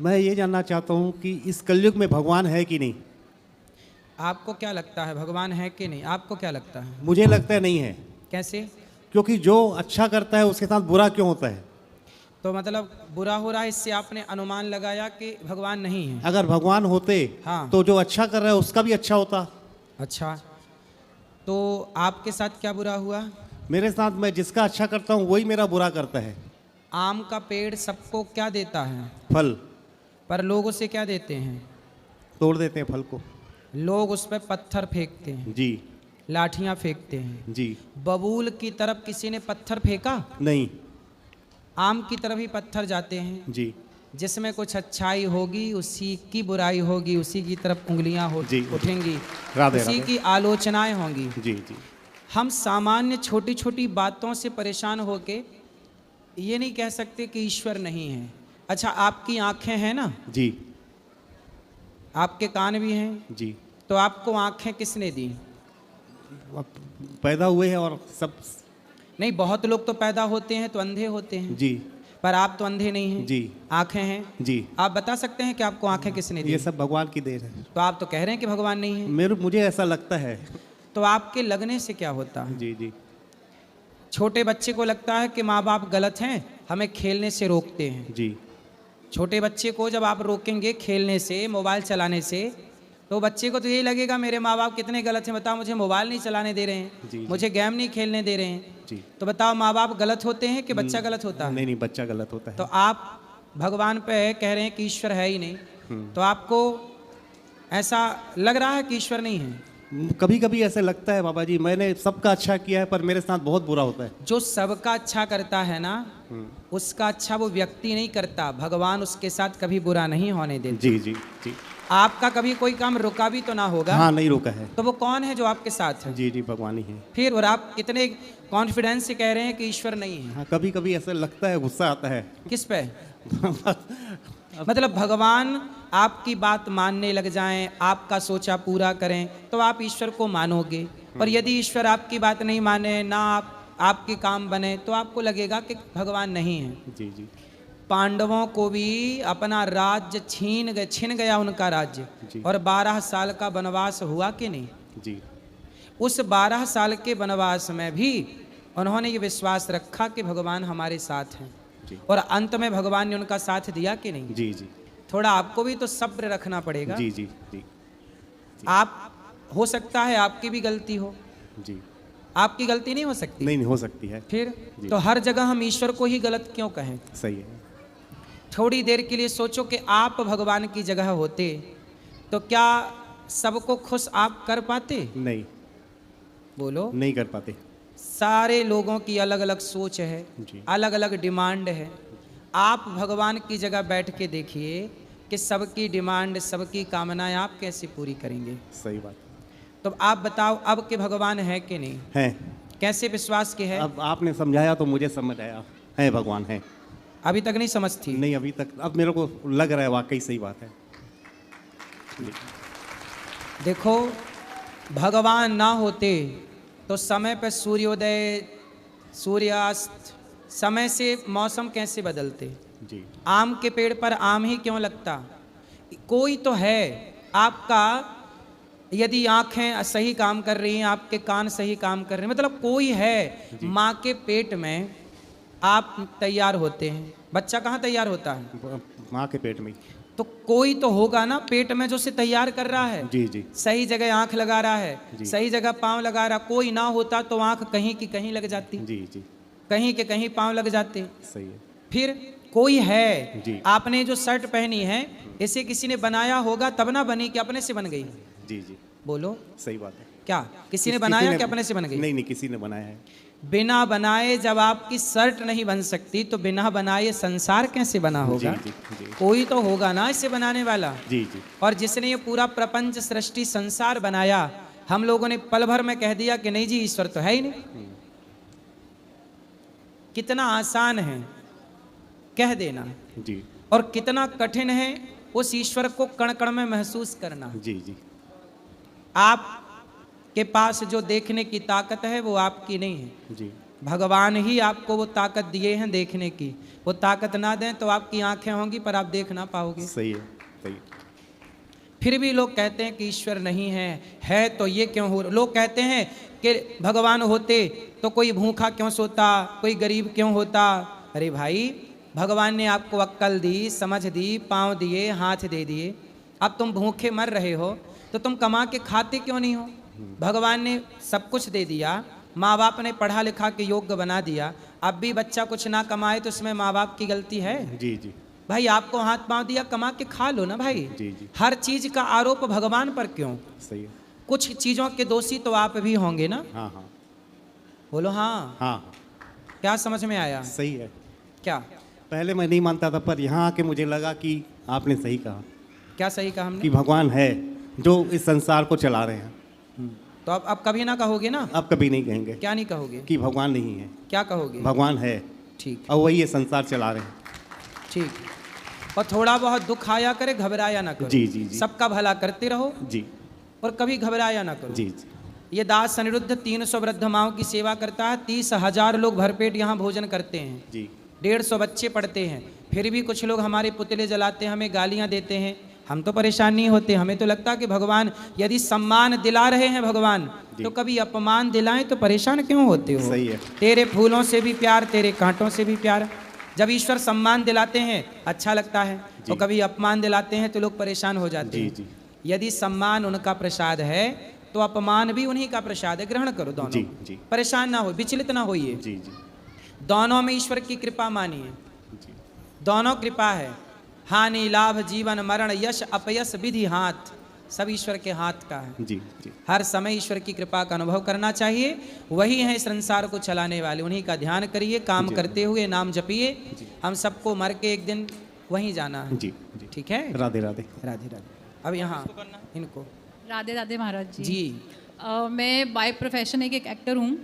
मैं ये जानना चाहता हूँ कि इस कलयुग में भगवान है कि नहीं। आपको क्या लगता है भगवान है कि नहीं? आपको क्या लगता है? मुझे लगता है नहीं है, कैसे? क्योंकि जो अच्छा करता है उसके साथ बुरा क्यों होता है। तो मतलब बुरा हो रहा है, इससे आपने अनुमान लगाया कि भगवान नहीं है। अगर भगवान होते हाँ। तो जो अच्छा कर रहा है उसका भी अच्छा होता। अच्छा, तो आपके साथ क्या बुरा हुआ? मेरे साथ मैं जिसका अच्छा करता हूँ वही मेरा बुरा करता है। आम का पेड़ सबको क्या देता है? फल। पर लोग उसे क्या देते हैं? तोड़ देते हैं फल को। लोग उस पर पत्थर फेंकते हैं, जी लाठियां फेंकते हैं। जी। बबूल की तरफ किसी ने पत्थर फेंका? नहीं। आम की तरफ ही पत्थर जाते हैं। जी जिसमें कुछ अच्छाई होगी उसी की बुराई होगी, उसी की तरफ उंगलियां जी, उठेंगी, राधे उसी राधे। की आलोचनाएं होंगी। जी जी। हम सामान्य छोटी छोटी बातों से परेशान होके ये नहीं कह सकते कि ईश्वर नहीं है। अच्छा, आपकी आंखें हैं ना, जी आपके कान भी हैं, जी। तो आपको आंखें किसने दी? अब पैदा हुए हैं और सब। नहीं, बहुत लोग तो पैदा होते हैं तो अंधे होते हैं, जी पर आप तो अंधे नहीं हैं। जी आंखें हैं। जी। आप बता सकते हैं कि आपको आंखें किसने दी? ये सब भगवान की देन है। तो आप तो कह रहे हैं कि भगवान नहीं है। मुझे ऐसा लगता है। तो आपके लगने से क्या होता है? जी जी छोटे बच्चे को लगता है कि माँ बाप गलत हैं, हमें खेलने से रोकते हैं। जी। छोटे बच्चे को जब आप रोकेंगे खेलने से, मोबाइल चलाने से, तो बच्चे को तो यही लगेगा मेरे माँ बाप कितने गलत हैं, बताओ मुझे मोबाइल नहीं चलाने दे रहे हैं, जी। मुझे गेम नहीं खेलने दे रहे हैं। जी। तो बताओ माँ बाप गलत होते हैं कि बच्चा गलत होता है? नहीं नहीं, बच्चा गलत होता है। तो आप भगवान पे कह रहे हैं कि ईश्वर है ही नहीं, तो आपको ऐसा लग रहा है कि ईश्वर नहीं है? कभी कभी ऐसे लगता है बाबा जी, मैंने सबका अच्छा किया है पर मेरे साथ बहुत बुरा होता है। जो सबका अच्छा करता है ना, उसका अच्छा वो व्यक्ति नहीं करता, भगवान उसके साथ कभी बुरा नहीं होने देते। जी जी जी। आपका कभी कोई काम रुका भी तो ना होगा? हाँ, नहीं रोका है। तो वो कौन है जो आपके साथ है? जी जी, भगवान ही है। फिर और आप कितने कॉन्फिडेंस से कह रहे हैं कि ईश्वर नहीं है? हाँ, कभी कभी ऐसा लगता है, गुस्सा आता है। किस पे? मतलब भगवान आपकी बात मानने लग जाएं, आपका सोचा पूरा करें, तो आप ईश्वर को मानोगे। पर यदि ईश्वर आपकी बात नहीं माने, ना आपके काम बने, तो आपको लगेगा कि भगवान नहीं है। जी जी पांडवों को भी अपना राज्य छिन गया उनका राज्य, जी। और 12 साल का वनवास हुआ कि नहीं? जी उस 12 साल के वनवास में भी उन्होंने ये विश्वास रखा कि भगवान हमारे साथ हैं, जी और अंत में भगवान ने उनका साथ दिया कि नहीं? जी जी थोड़ा आपको भी तो सब्र रखना पड़ेगा। जी जी जी आप, हो सकता है आपकी भी गलती हो, जी। आपकी गलती नहीं हो सकती? नहीं नहीं, हो सकती है। फिर जी। तो हर जगह हम ईश्वर को ही गलत क्यों कहें? सही है। थोड़ी देर के लिए सोचो कि आप भगवान की जगह होते तो क्या सबको खुश आप कर पाते? नहीं, बोलो। नहीं कर पाते। सारे लोगों की अलग अलग सोच है, जी। अलग अलग डिमांड है। आप भगवान की जगह बैठ के देखिए कि सबकी डिमांड, सबकी कामनाएं आप कैसे पूरी करेंगे? सही बात तो आप बताओ अब कि भगवान है कि नहीं? है। कैसे विश्वास के है? अब आपने समझाया तो मुझे समझ आया, है भगवान है। अभी तक नहीं समझ थी? नहीं, अभी तक। अब मेरे को लग रहा है वाकई सही बात है। जी। देखो, भगवान ना होते तो समय पर सूर्योदय, सूर्यास्त, समय से मौसम कैसे बदलते? जी आम के पेड़ पर आम ही क्यों लगता? कोई तो है आपका, यदि आंखें सही काम कर रही हैं, आपके कान सही काम कर रहे हैं, मतलब कोई है। माँ के पेट में आप तैयार होते हैं, बच्चा कहाँ तैयार होता है? माँ के पेट में। तो कोई तो होगा ना पेट में जो उसे तैयार कर रहा है। जी जी सही जगह आंख लगा रहा है, जी। सही जगह पांव लगा रहा। कोई ना होता तो आंख कहीं की कहीं लग जाती, जी जी। कहीं के कहीं पांव लग जाते। सही है। फिर कोई है। जी। आपने जो शर्ट पहनी है, इसे किसी ने बनाया होगा तब ना बनी कि अपने से बन गई? जी जी, बोलो। सही बात है। क्या किसी ने बनाया कि अपने से बन गई? नहीं नहीं, किसी ने बनाया है। बिना बनाए जब आपकी शर्ट नहीं बन सकती तो बिना बनाए संसार कैसे बना होगा? जी जी जी कोई तो होगा ना इसे बनाने वाला। जी जी। और जिसने ये पूरा प्रपंच, सृष्टि, संसार बनाया, हम लोगों ने पल भर में कह दिया कि नहीं जी ईश्वर तो है ही नहीं। कितना आसान है कह देना, जी और कितना कठिन है उस ईश्वर को कण कण में महसूस करना। जी जी आप के पास जो देखने की ताकत है वो आपकी नहीं है, जी भगवान ही आपको वो ताकत दिए हैं देखने की। वो ताकत ना दें तो आपकी आंखें होंगी पर आप देख ना पाओगे। सही है, सही। फिर भी लोग कहते हैं कि ईश्वर नहीं है तो ये क्यों हो। लोग कहते हैं कि भगवान होते तो कोई भूखा क्यों सोता, कोई गरीब क्यों होता। अरे भाई, भगवान ने आपको अक्ल दी, समझ दी, पाँव दिए, हाथ दे दिए। अब तुम भूखे मर रहे हो तो तुम कमा के खाते क्यों नहीं हो। भगवान ने सब कुछ दे दिया, माँ बाप ने पढ़ा लिखा के योग्य बना दिया, अब भी बच्चा कुछ ना कमाए तो इसमें माँ बाप की गलती है। जी जी भाई आपको हाथ पाँव दिया, कमा के खा लो ना भाई। जी जी। हर चीज का आरोप भगवान पर क्यों। सही है। कुछ चीजों के दोषी तो आप भी होंगे ना। हाँ हाँ बोलो हाँ। हाँ। क्या समझ में आया। सही है। क्या पहले मैं नहीं मानता था, पर यहाँ आके मुझे लगा कि आपने सही कहा क्या सही कहा हमने। कि भगवान है जो इस संसार को चला रहे हैं। तो अब कभी ना कहोगे ना। अब कभी नहीं कहेंगे क्या नहीं कहोगे। कि भगवान नहीं है। क्या कहोगे। भगवान है ठीक और वही ये संसार चला रहे हैं। ठीक। और थोड़ा बहुत दुख आया करे, घबराया ना करो। जी जी जी। सबका भला करते रहो जी और कभी घबराया ना करो। जी जी। ये दास अनिरुद्ध 300 वृद्ध माओं की सेवा करता है। 30,000 लोग भरपेट यहाँ भोजन करते हैं। जी 150 बच्चे पढ़ते हैं। फिर भी कुछ लोग हमारे पुतले जलाते हैं, हमें गालियाँ देते हैं। हम तो परेशान नहीं होते। हमें तो लगता कि भगवान यदि सम्मान दिला रहे हैं भगवान, तो कभी अपमान दिलाएं तो परेशान क्यों होते हो। सही है। तेरे फूलों से भी प्यार, तेरे कांटों से भी प्यार। जब ईश्वर सम्मान दिलाते हैं अच्छा लगता है, और कभी अपमान दिलाते हैं तो लोग परेशान हो जाते जी हैं। जी। यदि सम्मान उनका प्रसाद है तो अपमान भी उन्हीं का प्रसाद है। ग्रहण करो दोनों। जी जी परेशान ना हो, विचलित ना होइए। जी जी दोनों में ईश्वर की कृपा मानिए। जी। दोनों कृपा है। हानि लाभ जीवन मरण यश अपयश विधि हाथ, सब ईश्वर के हाथ का है। जी जी। हर समय ईश्वर की कृपा का अनुभव करना चाहिए। वही है इस संसार को चलाने वाले। उन्हीं का ध्यान करिए, काम करते हुए नाम जपिए। हम सबको मर के एक दिन वहीं जाना है। जी जी। ठीक है। राधे राधे। राधे राधे। अब यहाँ इनको राधे राधे महाराज जी। जी मैं बाय प्रोफेशन एक एक्टर हूँ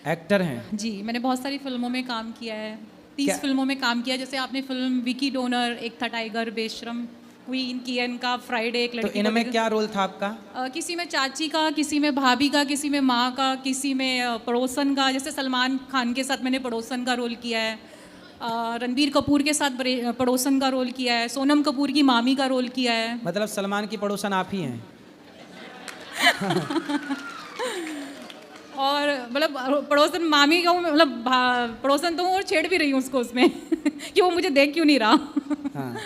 एक्टर हैं। जी। मैंने बहुत सारी फिल्मों में काम किया है, 30 क्या? फिल्मों में काम किया। जैसे आपने फिल्म विकी डोनर, एक था टाइगर, बेशरम, क्वीन, कियन का, फ्राइडे, एक तो लड़की। इनमें क्या रोल था आपका। किसी में चाची का, किसी में भाभी का, किसी में माँ का, किसी में पड़ोसन का। जैसे सलमान खान के साथ मैंने पड़ोसन का रोल किया है। रणबीर कपूर के साथ पड़ोसन का रोल किया है। सोनम कपूर की मामी का रोल किया है। मतलब सलमान की पड़ोसन आप ही हैं। और मतलब पड़ोसन मामी का हूँ, मतलब पड़ोसन तो हूँ और छेड़ भी रही हूँ उसको उसमें कि वो मुझे देख क्यों नहीं रहा। हाँ।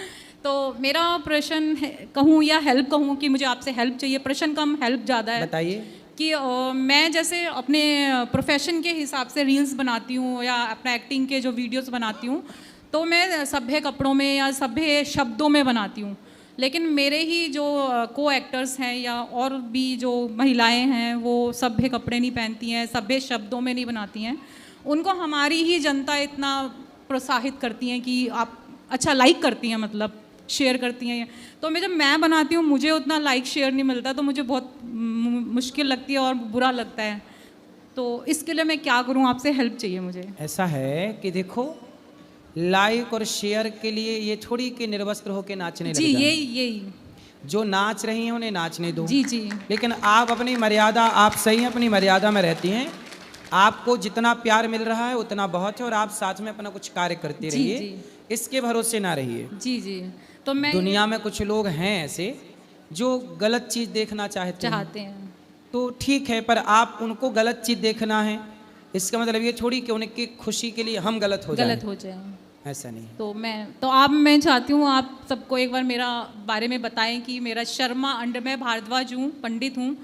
तो मेरा प्रश्न कहूँ या हेल्प कहूँ कि मुझे आपसे हेल्प चाहिए। प्रश्न कम, हेल्प ज़्यादा है। बताइए। कि मैं जैसे अपने प्रोफेशन के हिसाब से रील्स बनाती हूँ या अपना एक्टिंग के जो वीडियोस बनाती हूँ, तो मैं सभ्य कपड़ों में या सभ्य शब्दों में बनाती हूँ। लेकिन मेरे ही जो को एक्टर्स हैं या और भी जो महिलाएं हैं, वो सभ्य कपड़े नहीं पहनती हैं, सभ्य शब्दों में नहीं बनाती हैं। उनको हमारी ही जनता इतना प्रोत्साहित करती हैं कि आप अच्छा लाइक करती हैं, मतलब शेयर करती हैं। तो जब मैं बनाती हूँ मुझे उतना लाइक शेयर नहीं मिलता, तो मुझे बहुत मुश्किल लगती है और बुरा लगता है। तो इसके लिए मैं क्या करूँ, आपसे हेल्प चाहिए मुझे। ऐसा है कि देखो, लाइक और शेयर के लिए ये थोड़ी कि निर्वस्त्र होके नाचने जी, लग जाएं। यही जो नाच रही हैं उन्हें नाचने दो। जी जी। लेकिन आप अपनी मर्यादा, आप सही हैं, अपनी मर्यादा में रहती हैं। आपको जितना प्यार मिल रहा है उतना बहुत है, और आप साथ में अपना कुछ कार्य करते जी, रहिए। जी। इसके भरोसे ना रहिए। जी जी। तो मैं दुनिया में कुछ लोग हैं ऐसे जो गलत चीज देखना चाहते हैं। तो ठीक है, पर आप उनको गलत चीज देखना है, इसका मतलब ये थोड़ी कि उनकी खुशी के लिए हम गलत हो जाए। ऐसा नहीं। तो मैं चाहती हूँ आप सबको एक बार मेरा बारे में बताएं कि मेरा शर्मा मैं भारद्वाज हूँ, पंडित हूँ।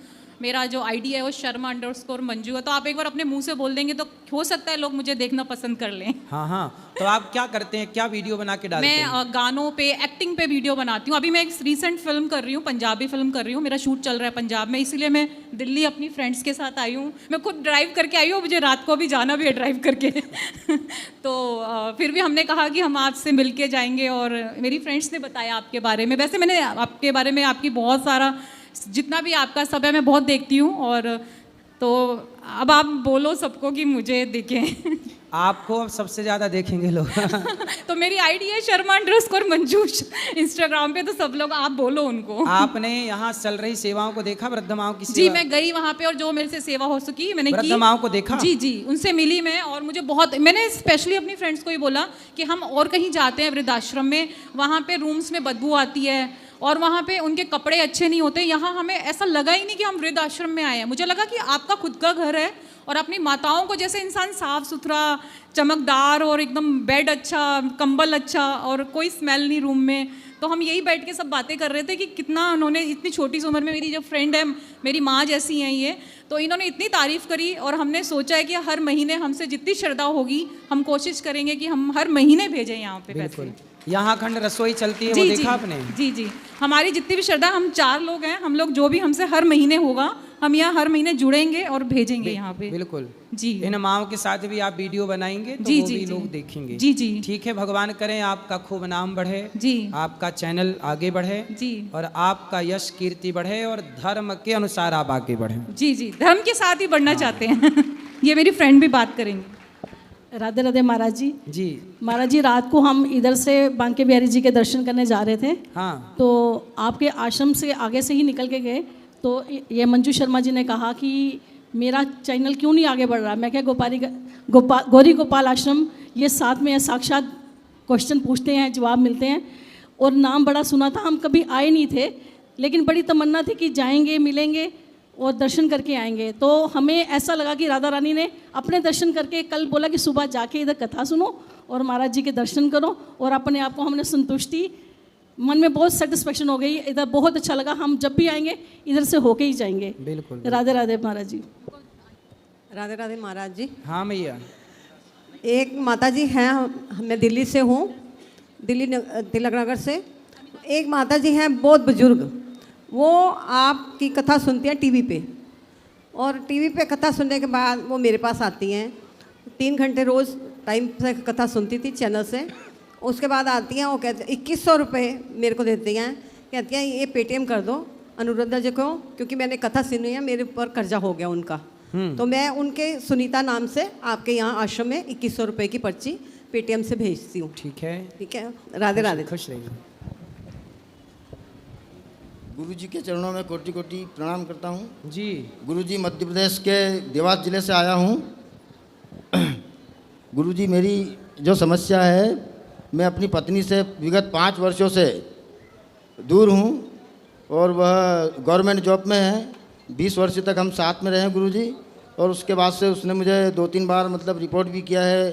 मेरा जो आईडी है वो शर्मा_मंजू है। तो आप एक बार अपने मुंह से बोल देंगे तो हो सकता है लोग मुझे देखना पसंद कर लें। हाँ हाँ। तो आप क्या करते हैं, क्या वीडियो बना के डालते हैं। मैं गानों पे, एक्टिंग पे वीडियो बनाती हूँ। अभी मैं एक रिसेंट फिल्म कर रही हूँ, पंजाबी फिल्म कर रही हूँ। मेरा शूट चल रहा है पंजाब में, इसीलिए मैं दिल्ली अपनी फ्रेंड्स के साथ आई हूँ। मैं खुद ड्राइव करके आई हूँ, मुझे रात को भी जाना भी है ड्राइव करके। तो फिर भी हमने कहा कि हम आपसे मिल के जाएंगे, और मेरी फ्रेंड्स ने बताया आपके बारे में। वैसे मैंने आपके बारे में, आपकी बहुत सारा जितना भी आपका सब है मैं बहुत देखती हूँ। और तो अब आप बोलो सबको कि मुझे दिखें। आपको अब सबसे ज्यादा देखेंगे लोग। तो मेरी आईडी है शर्मा_मंजूष इंस्टाग्राम पे, तो सब लोग आप बोलो उनको। आपने यहाँ चल रही सेवाओं को देखा, वृद्ध माओं की जी सेवा? मैं गई वहाँ पे और जो मेरे से सेवा हो सकी मैंने वृद्ध की। माओं को देखा? जी जी, उनसे मिली मैं, और मुझे बहुत, मैंने स्पेशली अपनी फ्रेंड्स को ही बोला कि हम और कहीं जाते हैं वृद्धाश्रम में, वहाँ पे रूम्स में बदबू आती है और वहाँ पे उनके कपड़े अच्छे नहीं होते। यहाँ हमें ऐसा लगा ही नहीं कि हम वृद्धाश्रम में आए हैं। मुझे लगा कि आपका खुद का घर है और अपनी माताओं को जैसे इंसान साफ सुथरा, चमकदार और एकदम बेड अच्छा, कंबल अच्छा और कोई स्मेल नहीं रूम में। तो हम यही बैठ के सब बातें कर रहे थे कि कितना उन्होंने इतनी छोटी सी उम्र में, मेरी जो फ्रेंड है मेरी माँ जैसी हैं ये, तो इन्होंने इतनी तारीफ़ करी और हमने सोचा है कि हर महीने हमसे जितनी श्रद्धा होगी हम कोशिश करेंगे कि हम हर महीने भेजें यहाँ पे पैसे। यहाँ खंड रसोई चलती है, जी वो जी देखा आपने? जी जी, हमारी जितनी भी श्रद्धा, हम 4 लोग हैं, हम लोग जो भी हमसे हर महीने होगा हम यहाँ हर महीने जुड़ेंगे और भेजेंगे यहाँ पे। बिल्कुल जी। इन माओं के साथ भी आप वीडियो बनाएंगे तो जी वो जी भी जी। लोग देखेंगे। जी जी ठीक है, भगवान करें आपका खूब नाम बढ़े, जी आपका चैनल आगे बढ़े जी और आपका यश कीर्ति बढ़े और धर्म के अनुसार आप आगे बढ़े। जी जी, धर्म के साथ ही बढ़ना चाहते हैं। ये मेरी फ्रेंड भी बात करेंगे। राधे राधे महाराज जी। जी महाराज जी, रात को हम इधर से बांके बिहारी जी के दर्शन करने जा रहे थे, हाँ, तो आपके आश्रम से आगे से ही निकल के गए, तो ये मंजू शर्मा जी ने कहा कि मेरा चैनल क्यों नहीं आगे बढ़ रहा। मैं क्या, गौरी गोपाल आश्रम ये साथ में है, साक्षात क्वेश्चन पूछते हैं, जवाब मिलते हैं, और नाम बड़ा सुना था। हम कभी आए नहीं थे, लेकिन बड़ी तमन्ना थी कि जाएंगे, मिलेंगे और दर्शन करके आएंगे। तो हमें ऐसा लगा कि राधा रानी ने अपने दर्शन करके कल बोला कि सुबह जाके इधर कथा सुनो और महाराज जी के दर्शन करो, और अपने आप को हमने संतुष्टि, मन में बहुत सेटिस्फेक्शन हो गई, इधर बहुत अच्छा लगा। हम जब भी आएंगे इधर से होके ही जाएंगे। बिल्कुल। राधे राधे महाराज जी। राधे राधे महाराज जी। हाँ भैया। एक माता जी हैं, मैं दिल्ली से हूँ, तिलक नगर से। एक माता जी हैं बहुत बुजुर्ग, वो आपकी कथा सुनती हैं टीवी पे, और टीवी पे कथा सुनने के बाद वो मेरे पास आती हैं। 3 घंटे रोज़ टाइम से कथा सुनती थी चैनल से। उसके बाद आती हैं, वो कहते 2100 रुपये मेरे को देती हैं, कहती हैं ये पेटीएम कर दो अनुरुद्धा जी को, क्योंकि मैंने कथा सुनी है, मेरे ऊपर कर्जा हो गया उनका। तो मैं उनके सुनीता नाम से आपके यहाँ आश्रम में 2100 रुपये की पर्ची पेटीएम से भेजती हूँ। ठीक है, ठीक है, राधे राधे। खुश रहिए। गुरु जी के चरणों में कोटि कोटि प्रणाम करता हूँ। जी गुरु जी, मध्य प्रदेश के देवास जिले से आया हूँ। गुरु जी, मेरी जो समस्या है, मैं अपनी पत्नी से विगत 5 वर्षों से दूर हूँ और वह गवर्नमेंट जॉब में है। 20 वर्ष तक हम साथ में रहे गुरु जी, और उसके बाद से उसने मुझे 2-3 बार मतलब रिपोर्ट भी किया है,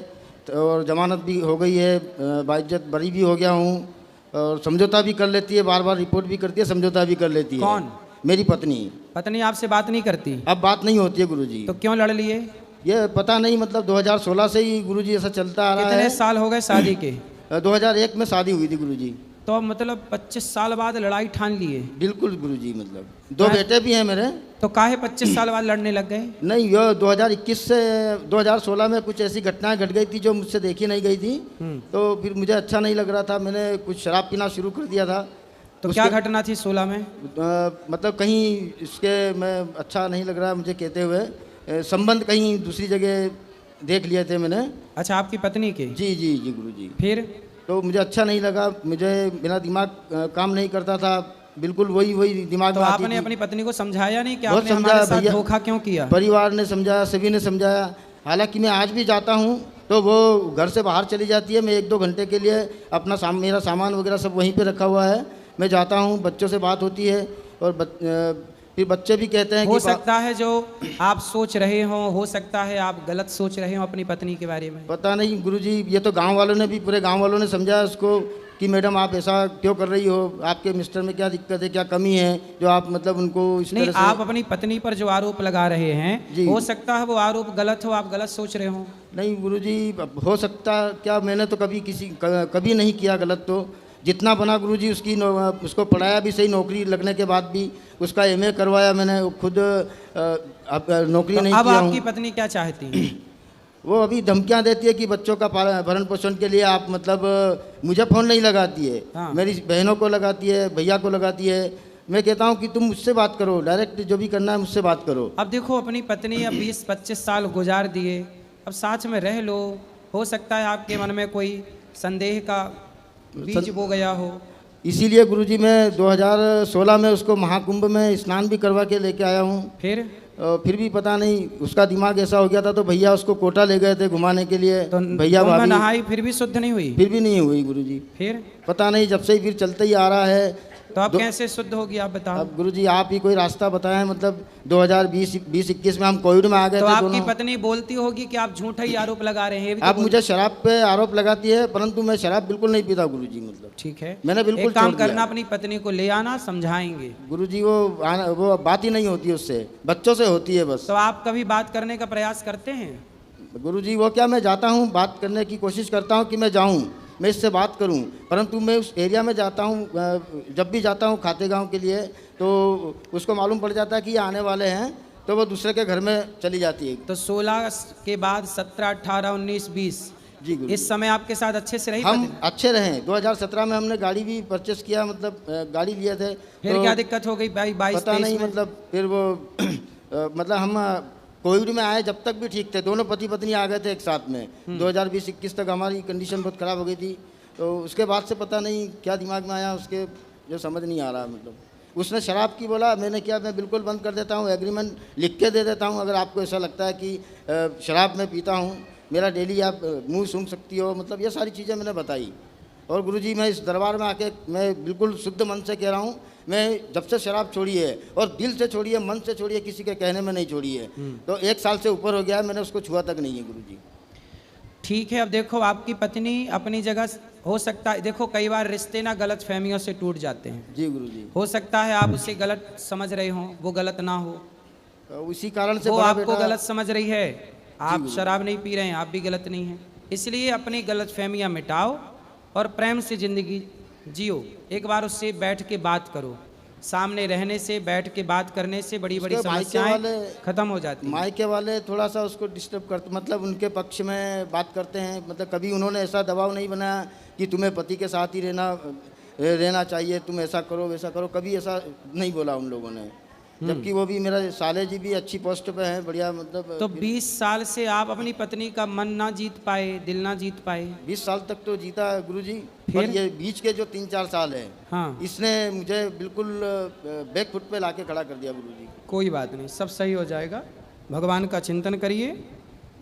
और जमानत भी हो गई है, बाइज्जत बरी भी हो गया हूँ, और समझौता भी कर लेती है, बार बार रिपोर्ट भी करती है, समझौता भी कर लेती है। कौन? मेरी पत्नी। पत्नी आपसे बात नहीं करती? अब बात नहीं होती है गुरुजी। तो क्यों लड़ लिए? ये पता नहीं, मतलब 2016 से ही गुरुजी ऐसा चलता आ रहा है। कितने साल हो गए शादी के? 2001 में शादी हुई थी गुरुजी। तो अब मतलब 25 साल बाद लड़ाई ठान लिए? बिल्कुल गुरुजी, मतलब 2 बेटे भी हैं मेरे। तो काहे 25 साल बाद लड़ने लग गए? नहीं, ये 2021 से 2016 में कुछ ऐसी घटनाएं घट गई थी जो मुझसे देखी नहीं गई थी, तो फिर मुझे अच्छा नहीं लग रहा था, मैंने कुछ शराब पीना शुरू कर दिया था। तो क्या घटना थी 16 में? मतलब कहीं इसके मैं अच्छा नहीं लग रहा मुझे कहते हुए, संबंध कहीं दूसरी जगह देख लिए थे मैंने। अच्छा, आपकी पत्नी के? जी जी जी गुरुजी। फिर? तो मुझे अच्छा नहीं लगा, मुझे मेरा दिमाग काम नहीं करता था, बिल्कुल वही दिमाग तो में आती आपने थी। अपनी पत्नी को समझाया नहीं कि बहुत आपने हमारे साथ समझाया धोखा क्यों किया? परिवार ने समझाया, सभी ने समझाया। हालांकि मैं आज भी जाता हूँ तो वो घर से बाहर चली जाती है, मैं 1-2 घंटे के लिए अपना मेरा सामान वगैरह सब वहीं पे रखा हुआ है, मैं जाता हूँ, बच्चों से बात होती है, और फिर बच्चे भी कहते हैं हो कि सकता है जो आप सोच रहे हो सकता है आप गलत सोच रहे हो अपनी पत्नी के बारे में। पता नहीं गुरुजी, ये तो गांव वालों ने भी, पूरे गांव वालों ने समझाया उसको कि मैडम आप ऐसा क्यों कर रही हो, आपके मिस्टर में क्या दिक्कत है, क्या कमी है जो आप मतलब उनको इस नहीं, तरह से। आप अपनी पत्नी पर जो आरोप लगा रहे हैं, हो सकता है वो आरोप गलत हो, आप गलत सोच रहे हो। नहीं गुरुजी, हो सकता क्या, मैंने तो कभी नहीं किया गलत। तो जितना बना गुरुजी उसको पढ़ाया भी सही, नौकरी लगने के बाद भी उसका MA करवाया मैंने खुद, अब नौकरी तो नहीं अब किया आपकी हूँ। पत्नी क्या चाहती है? वो अभी धमकियां देती है कि बच्चों का भरण पोषण के लिए आप मतलब मुझे फ़ोन नहीं लगाती है, हाँ। मेरी बहनों को लगाती है, भैया को लगाती है, मैं कहता हूँ कि तुम मुझसे बात करो, डायरेक्ट जो भी करना है मुझसे बात करो। अब देखो अपनी पत्नी अब 20-25 साल गुजार दिए, अब साथ में रह लो, हो सकता है आपके मन में कोई संदेह का बीज बो गया हो। इसीलिए गुरुजी मैं 2016 में उसको महाकुंभ में स्नान भी करवा के लेके आया हूँ। फिर भी पता नहीं उसका दिमाग ऐसा हो गया था, तो भैया उसको कोटा ले गए थे घुमाने के लिए। तो भैया कुंभ भाभी नहाई फिर भी शुद्ध नहीं हुई? फिर भी नहीं हुई गुरुजी। फिर पता नहीं, जब से ही फिर चलते ही आ रहा है। तो अब कैसे शुद्ध होगी आप बताओ? अब गुरुजी आप ही कोई रास्ता बताएं। मतलब 2020-21 में हम कोविड में आ गए तो थे आपकी दोनों। पत्नी बोलती होगी कि आप झूठा ही आरोप लगा रहे हैं, ये भी तो आप मुझे शराब पे आरोप लगाती है, परंतु मैं शराब बिल्कुल नहीं पीता गुरुजी। मतलब ठीक है, मैंने बिल्कुल एक काम छोड़ दिया। करना, अपनी पत्नी को ले आना, समझाएंगे। गुरुजी वो बात ही नहीं होती है उससे, बच्चों से होती है बस। तो आप कभी बात करने का प्रयास करते हैं? गुरुजी वो क्या, मैं जाता हूँ, बात करने की कोशिश करता हूँ कि मैं जाऊँ, मैं इससे बात करूं, परंतु मैं उस एरिया में जाता हूं, जब भी जाता हूं खाते गांव के लिए, तो उसको मालूम पड़ जाता है कि ये आने वाले हैं, तो वो दूसरे के घर में चली जाती है। तो 16 के बाद 17, 18, 19, 20 जी गुरु, इस समय आपके साथ अच्छे से रही हम पत्नी? अच्छे रहे। 2017 में हमने गाड़ी भी परचेस किया, मतलब गाड़ी लिए थे। फिर तो क्या दिक्कत हो गई भाई? 22, पता 23 नहीं, में? मतलब फिर वो मतलब हम कोविड में आए जब तक भी ठीक थे, दोनों पति पत्नी आ गए थे एक साथ में। 2020-21 तक हमारी कंडीशन बहुत ख़राब हो गई थी। तो उसके बाद से पता नहीं क्या दिमाग में आया उसके, जो समझ नहीं आ रहा। मतलब उसने शराब की बोला, मैंने क्या, मैं बिल्कुल बंद कर देता हूँ, एग्रीमेंट लिख के दे देता हूँ। अगर आपको ऐसा लगता है कि शराब मैं पीता हूँ, मेरा डेली आप मुंह सूंघ सकती हो, मतलब ये सारी चीज़ें मैंने बताई। और गुरुजी मैं इस दरबार में आके मैं बिल्कुल शुद्ध मन से कह रहा हूँ, मैं जब से शराब छोड़ी है, और दिल से छोड़ी है, मन से छोड़ी है, किसी के कहने में नहीं छोड़ी है, तो 1 साल से ऊपर हो गया है, मैंने उसको छुआ तक नहीं है गुरुजी। ठीक है, अब देखो आपकी पत्नी अपनी जगह, हो सकता है, देखो कई बार रिश्ते ना गलत फहमियों से टूट जाते हैं। जी गुरुजी। हो सकता है आप उसे गलत समझ रहे हो, वो गलत ना हो, तो उसी कारण से वो बड़ा आपको बेटा- गलत समझ रही है। आप शराब नहीं पी रहे हैं, आप भी गलत नहीं हैं। इसलिए अपनी गलत फहमियाँ मिटाओ और प्रेम से ज़िंदगी जियो। एक बार उससे बैठ के बात करो, सामने रहने से, बैठ के बात करने से बड़ी बड़ी उसके मायके समस्याएं वाले- खत्म हो जाती हैं। मायके वाले थोड़ा सा उसको डिस्टर्ब करते, मतलब उनके पक्ष में बात करते हैं। मतलब कभी उन्होंने ऐसा दबाव नहीं बनाया कि तुम्हें पति के साथ ही रहना चाहिए, तुम ऐसा करो वैसा करो, कभी ऐसा नहीं बोला उन लोगों ने। जबकि वो भी, मेरा साले जी भी अच्छी पोस्ट पे हैं, बढ़िया, मतलब तो 20 साल से आप अपनी पत्नी का मन ना जीत पाए, दिल ना जीत पाए? 20 साल तक तो जीता है गुरुजी, फिर? पर ये बीच के जो 3-4 साल है, हाँ, इसने मुझे बिल्कुल बैक फुट पे लाके खड़ा कर दिया गुरुजी। कोई बात नहीं, सब सही हो जाएगा। भगवान का चिंतन करिए।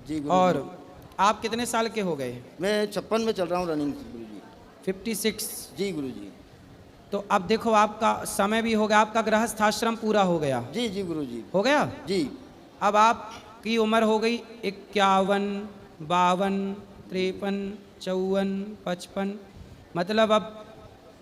जी गुरुजी। और आप कितने साल के हो गए? मैं 56 में चल रहा हूँ रनिंग गुरुजी। 56। जी गुरुजी। तो अब देखो आपका समय भी हो गया, आपका गृहस्थ आश्रम पूरा हो गया। जी जी गुरुजी। हो गया? जी। अब आपकी उम्र हो गई 51, 52, 53, 54, 55। मतलब अब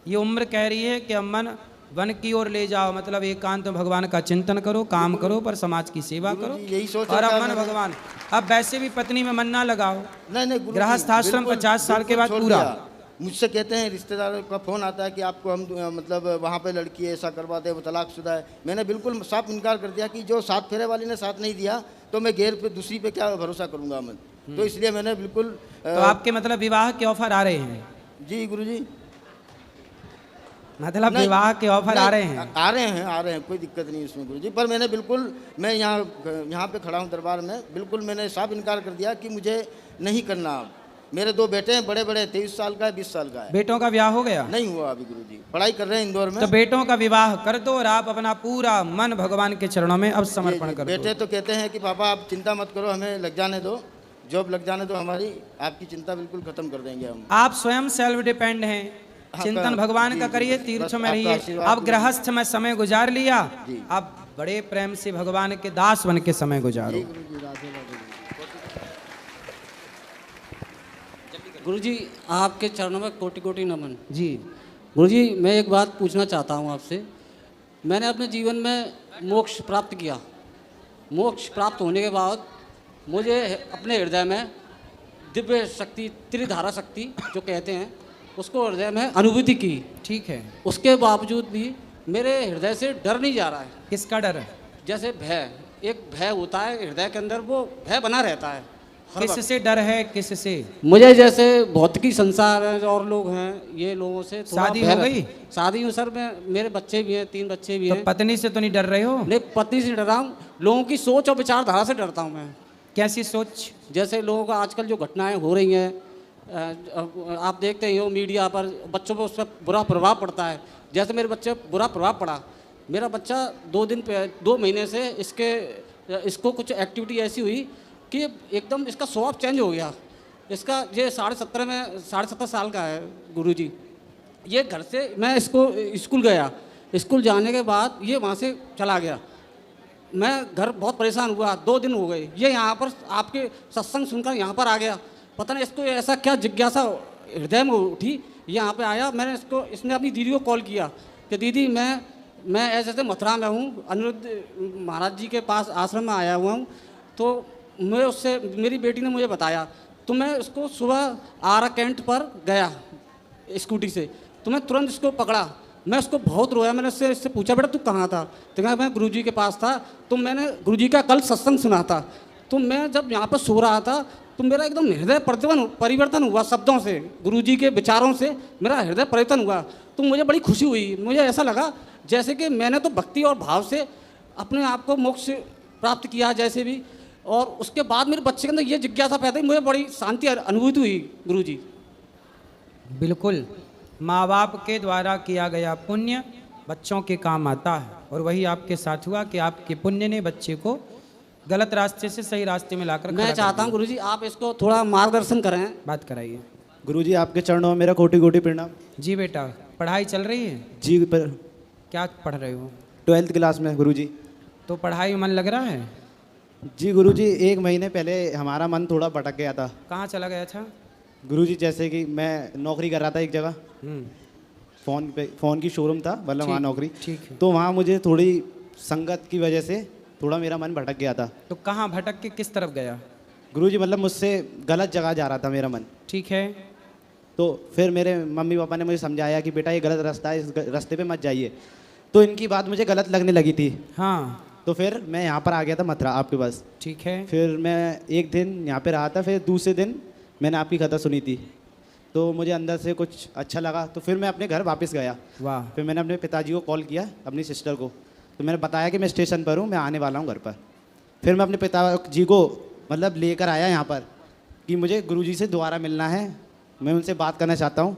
ये उम्र कह रही है कि अम्मन वन की ओर ले जाओ, मतलब एकांत में भगवान का चिंतन करो, काम करो, पर समाज की सेवा करो। गुरुजी, यही सोच और रखा अब मन मैंने। भगवान, अब वैसे भी पत्नी में मन ना लगाओ। नहीं गुरुजी, गृहस्थ आश्रम बिल्कुल- 50 साल के बिल्कुल बाद छोड़ पूरा। दिया। मुझसे कहते हैं, रिश्तेदारों का फ़ोन आता है कि आपको हम मतलब वहाँ पे लड़की है, ऐसा करवाते हैं, वो तलाकशुदा है। मैंने बिल्कुल साफ इनकार कर दिया कि जो 7 फेरे वाली ने साथ नहीं दिया, तो मैं गैर पे दूसरी पे क्या भरोसा करूँगा मैं। तो इसलिए मैंने बिल्कुल तो आपके मतलब विवाह के ऑफर आ रहे हैं? जी गुरुजी। मतलब नहीं, विवाह के ऑफर आ रहे नहीं, हैं? आ रहे हैं, कोई दिक्कत नहीं इसमें गुरुजी। पर मैंने बिल्कुल, मैं यहाँ पे खड़ा हूँ दरबार में, बिल्कुल मैंने साफ इनकार कर दिया कि मुझे नहीं करना। मेरे 2 बेटे हैं, बड़े बड़े, 23 साल का है, 20 साल का है। बेटों का ब्याह हो गया? नहीं हुआ अभी गुरुजी, पढ़ाई कर रहे हैं इंदौर में। तो बेटों का विवाह कर दो और आप अपना पूरा मन भगवान के चरणों में अब समर्पण कर दो। बेटे तो कहते हैं कि पापा आप चिंता मत करो, हमें लग जाने दो, जॉब लग जाने दो हमारी, आपकी चिंता बिल्कुल खत्म कर देंगे हम। आप स्वयं सेल्फ डिपेंड हैं, चिंतन भगवान का करिए, तीर्थ में रहिए। अब गृहस्थ में समय गुजार लिया, अब बड़े प्रेम से भगवान के दास बन के समय गुजारो। गुरुजी, आपके चरणों में कोटि कोटि नमन। जी गुरुजी, मैं एक बात पूछना चाहता हूँ आपसे। मैंने अपने जीवन में मोक्ष प्राप्त किया। मोक्ष प्राप्त होने के बाद मुझे अपने हृदय में दिव्य शक्ति, त्रिधारा शक्ति जो कहते हैं, उसको हृदय में अनुभूति की। ठीक है। उसके बावजूद भी मेरे हृदय से डर नहीं जा रहा है। किसका डर है? जैसे भय, एक भय होता है हृदय के अंदर, वो भय बना रहता है। किससे डर है, किससे? मुझे जैसे भौतिकी संसार है और लोग हैं, ये लोगों से थोड़ा शादी हो भय- गई? शादी हूँ सर, मैं, मेरे बच्चे भी हैं, 3 बच्चे भी तो हैं। पत्नी से तो नहीं डर रहे हो? नहीं, पत्नी से डर रहा हूँ, लोगों की सोच और विचारधारा से डरता हूँ मैं। कैसी सोच? जैसे लोगों का आजकल जो घटनाएं हो रही हैं, आप देखते ही हो मीडिया पर, बच्चों पर उस पर बुरा प्रभाव पड़ता है। जैसे मेरे बच्चे पर बुरा प्रभाव पड़ा, मेरा बच्चा 2 महीने से इसको कुछ एक्टिविटी ऐसी हुई कि एकदम इसका स्वभाव चेंज हो गया। इसका ये 17.5 साल का है गुरुजी। ये घर से मैं इसको स्कूल गया, स्कूल जाने के बाद ये वहाँ से चला गया। मैं घर बहुत परेशान हुआ, 2 दिन हो गए। ये यहाँ पर आपके सत्संग सुनकर यहाँ पर आ गया। पता नहीं इसको ऐसा क्या जिज्ञासा हृदय में उठी, यहाँ पे आया। इसने अपनी दीदी को कॉल किया कि दीदी मैं ऐसे मथुरा में हूँ, अनिरुद्ध महाराज जी के पास आश्रम में आया हुआ हूँ। तो मैं उससे, मेरी बेटी ने मुझे बताया, तो मैं उसको सुबह आरा कैंट पर गया स्कूटी से, तो मैं तुरंत इसको पकड़ा। मैं उसको बहुत रोया, मैंने इससे पूछा बेटा तू कहाँ था? तो कहा मैं गुरुजी के पास था। तो मैंने गुरुजी का कल सत्संग सुना था। तो मैं जब यहाँ पर सो रहा था तो मेरा एकदम हृदय परिवर्तन हुआ शब्दों से, गुरुजी के विचारों से मेरा हृदय परिवर्तन हुआ। तो मुझे बड़ी खुशी हुई। मुझे ऐसा लगा जैसे कि मैंने तो भक्ति और भाव से अपने आप को मोक्ष प्राप्त किया जैसे भी, और उसके बाद मेरे बच्चे के अंदर ये जिज्ञासा पैदा हुई। मुझे बड़ी शांति अनुभूति हुई गुरुजी। बिल्कुल, माँ बाप के द्वारा किया गया पुण्य बच्चों के काम आता है, और वही आपके साथ हुआ कि आपके पुण्य ने बच्चे को गलत रास्ते से सही रास्ते में लाकर मैं चाहता हूँ गुरुजी आप इसको थोड़ा मार्गदर्शन करें। बात कराइए। गुरुजी आपके चरणों में मेरा कोटि कोटि प्रणाम। जी बेटा, पढ़ाई चल रही है? जी पर क्या पढ़ रहे हो? 12th क्लास में गुरुजी। तो पढ़ाई में मन लग रहा है? जी गुरुजी, 1 महीने पहले हमारा मन थोड़ा भटक गया था। कहाँ चला गया था? गुरुजी जैसे कि मैं नौकरी कर रहा था एक जगह, फ़ोन की शोरूम था, मतलब वहाँ नौकरी। ठीक है। तो वहाँ मुझे थोड़ी संगत की वजह से थोड़ा मेरा मन भटक गया था। तो कहाँ भटक के किस तरफ गया? गुरुजी मतलब मुझसे गलत जगह जा रहा था मेरा मन। ठीक है। तो फिर मेरे मम्मी पापा ने मुझे समझाया कि बेटा ये गलत रास्ता है, इस रास्ते पे मत जाइए। तो इनकी बात मुझे गलत लगने लगी थी। हाँ। तो फिर मैं यहाँ पर आ गया था मथुरा आपके पास। ठीक है। फिर मैं एक दिन यहाँ पे रहा था, फिर दूसरे दिन मैंने आपकी कथा सुनी थी, तो मुझे अंदर से कुछ अच्छा लगा। तो फिर मैं अपने घर वापस गया। वाह। फिर मैंने अपने पिताजी को कॉल किया, अपनी सिस्टर को। तो मैंने बताया कि मैं स्टेशन पर हूँ, मैं आने वाला हूँ घर पर। फिर मैं अपने पिताजी को मतलब लेकर आया यहाँ पर कि मुझे गुरुजी से दोबारा मिलना है, मैं उनसे बात करना चाहता हूँ,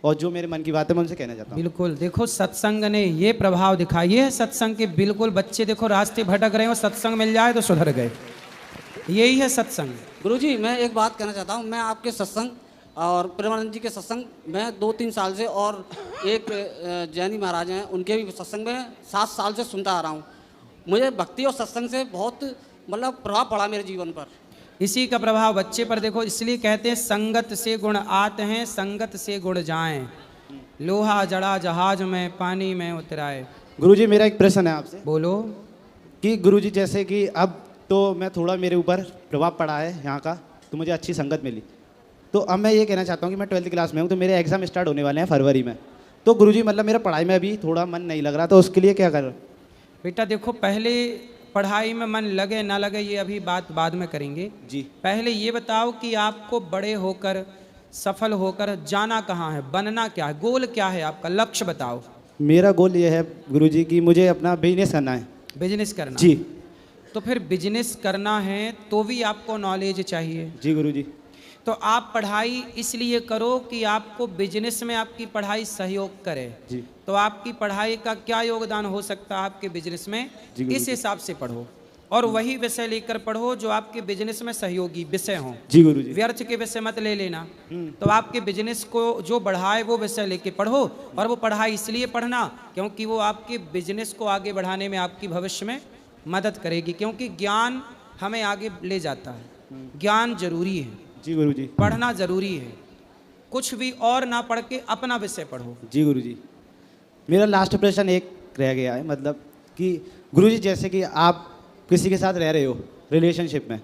और जो मेरे मन की बात है मैं उनसे कहना चाहता हूँ। बिल्कुल, देखो सत्संग ने ये प्रभाव दिखाई है सत्संग के। बिल्कुल बच्चे देखो रास्ते भटक रहे हो, सत्संग मिल जाए तो सुधर गए। यही है सत्संग। गुरुजी मैं एक बात कहना चाहता हूँ, मैं आपके सत्संग और प्रेमानंद जी के सत्संग मैं 2-3 साल से, और एक जैनी महाराज हैं उनके भी सत्संग में 7 साल से सुनता आ रहा हूँ। मुझे भक्ति और सत्संग से बहुत मतलब प्रभाव पड़ा मेरे जीवन पर। इसी का प्रभाव बच्चे पर देखो, इसलिए कहते हैं संगत से गुण आते हैं, संगत से गुण जाएं। लोहा जड़ा जहाज में पानी में उतराए। गुरुजी मेरा एक प्रश्न है आपसे। बोलो। कि गुरुजी जैसे कि अब तो मैं थोड़ा मेरे ऊपर प्रभाव पड़ा है यहाँ का, तो मुझे अच्छी संगत मिली। तो अब मैं ये कहना चाहता हूँ कि मैं 12th क्लास में हूँ, तो मेरे एग्ज़ाम स्टार्ट होने वाले हैं फरवरी में। तो गुरुजी मतलब मेरा पढ़ाई में अभी थोड़ा मन नहीं लग रहा, तो उसके लिए क्या करूँ? बेटा देखो, पहले पढ़ाई में मन लगे ना लगे ये अभी बात बाद में करेंगे। जी। पहले ये बताओ कि आपको बड़े होकर सफल होकर जाना कहाँ है, बनना क्या है, गोल क्या है आपका, लक्ष्य बताओ। मेरा गोल ये है गुरुजी कि मुझे अपना बिजनेस करना है। बिजनेस करना? जी। तो फिर बिजनेस करना है तो भी आपको नॉलेज चाहिए। जी गुरुजी। तो आप पढ़ाई इसलिए करो कि आपको बिजनेस में आपकी पढ़ाई सहयोग करे। जी। तो आपकी पढ़ाई का क्या योगदान हो सकता है आपके बिजनेस में, इस हिसाब से पढ़ो, और वही विषय लेकर पढ़ो जो आपके बिजनेस में सहयोगी विषय हों। जी गुरुजी। व्यर्थ के विषय मत ले लेना। तो आपके बिजनेस को जो बढ़ाए वो विषय लेके पढ़ो, और वो पढ़ाई इसलिए पढ़ना क्योंकि वो आपके बिजनेस को आगे बढ़ाने में आपकी भविष्य में मदद करेगी, क्योंकि ज्ञान हमें आगे ले जाता है। ज्ञान जरूरी है। जी गुरुजी। पढ़ना जरूरी है। कुछ भी और ना पढ़ के अपना विषय पढ़ो। जी गुरुजी। मेरा लास्ट प्रश्न एक रह गया है, मतलब कि गुरुजी जैसे कि आप किसी के साथ रह रहे हो रिलेशनशिप में,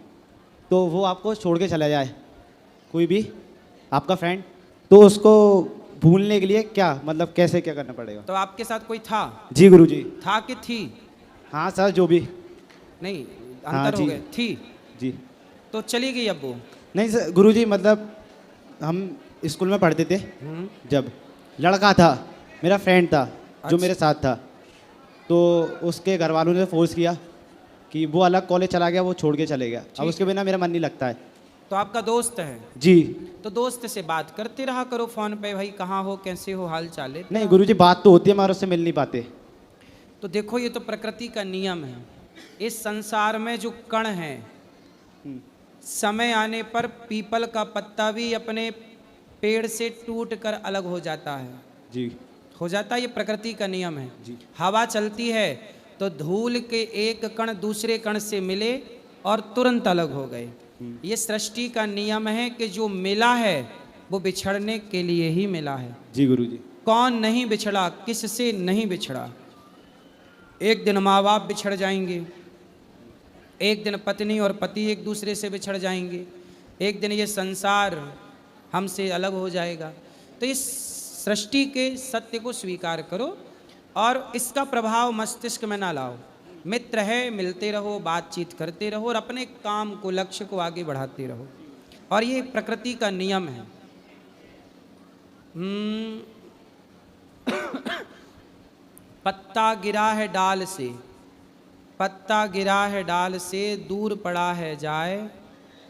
तो वो आपको छोड़ के चला जाए, कोई भी आपका फ्रेंड, तो उसको भूलने के लिए क्या मतलब कैसे क्या करना पड़ेगा? तो आपके साथ कोई था? जी गुरुजी। था कि थी? हाँ सर, जो भी। नहीं, हाँ अंतर हो जी। गए। थी। जी। तो चली गई अब वो। नहीं सर गुरुजी, मतलब हम स्कूल में पढ़ते थे, जब लड़का था मेरा फ्रेंड था जो मेरे साथ था, तो उसके घर वालों ने फोर्स किया कि वो अलग कॉलेज चला गया, वो छोड़ के चले गया। अब उसके बिना मेरा मन नहीं लगता है। तो आपका दोस्त है? जी। तो दोस्त से बात करते रहा करो फोन पे, भाई कहाँ हो, कैसे हो, हाल चाल है। नहीं गुरुजी, बात तो होती है मगर उससे मिल नहीं पाते। तो देखो ये तो प्रकृति का नियम है। इस संसार में जो कण है, समय आने पर पीपल का पत्ता भी अपने पेड़ से टूट कर अलग हो जाता है। जी। हो जाता है, ये प्रकृति का नियम है। हवा चलती है तो धूल के एक कण दूसरे कण से मिले और तुरंत अलग हो गए। ये सृष्टि का नियम है कि जो मिला है वो बिछड़ने के लिए ही मिला है। जी गुरुजी। कौन नहीं बिछड़ा, किससे नहीं बिछड़ा। एक दिन माँ बाप बिछड़ जाएंगे, एक दिन पत्नी और पति एक दूसरे से बिछड़ जाएंगे, एक दिन ये संसार हमसे अलग हो जाएगा। तो इस सृष्टि के सत्य को स्वीकार करो और इसका प्रभाव मस्तिष्क में ना लाओ। मित्र है, मिलते रहो, बातचीत करते रहो और अपने काम को, लक्ष्य को आगे बढ़ाते रहो। और ये प्रकृति का नियम है। पत्ता गिरा है डाल से, पत्ता गिरा है डाल से, दूर पड़ा है जाए,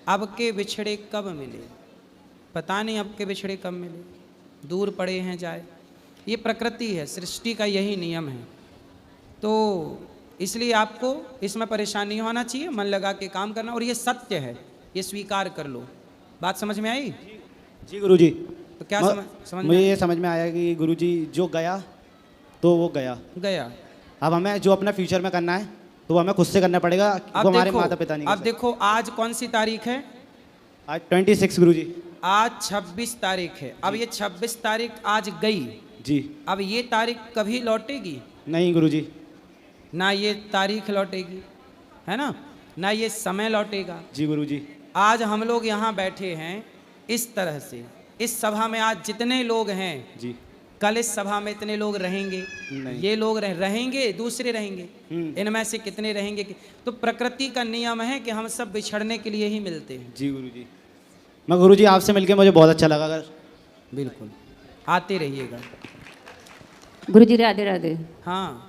अब के बिछड़े कब मिले। पता नहीं अब के बिछड़े कब मिले, दूर पड़े हैं जाए। ये प्रकृति है, सृष्टि का यही नियम है। तो इसलिए आपको इसमें परेशानी नहीं होना चाहिए, मन लगा के काम करना। और ये सत्य है, ये स्वीकार कर लो। बात समझ में आई? जी गुरुजी। तो क्या समझ मुझे ये समझ में आया कि गुरुजी जो गया तो वो गया। अब हमें जो अपना फ्यूचर में करना है तो वो हमें खुद से करना पड़ेगा, वो हमारे माता पिता नहीं कर अब देखो आज कौन सी तारीख है? आज 26 गुरुजी। आज 26 तारीख है। अब ये 26 तारीख आज गई जी। अब ये तारीख कभी लौटेगी नहीं गुरुजी। ना ये तारीख लौटेगी, है ना, ना ये समय लौटेगा। जी गुरुजी। आज हम लोग यहाँ बैठे हैं इस तरह से, इस सभा में आज जितने लोग हैं जी, कल इस सभा में इतने लोग रहेंगे नहीं। ये लोग रहेंगे, दूसरे रहेंगे, इनमें से कितने रहेंगे। तो प्रकृति का नियम है कि हम सब बिछड़ने के लिए ही मिलते हैं। जी गुरुजी। मैं गुरुजी आपसे मिलके मुझे बहुत अच्छा लगा। अगर बिल्कुल आते रहिएगा। गुरुजी राधे राधे। हाँ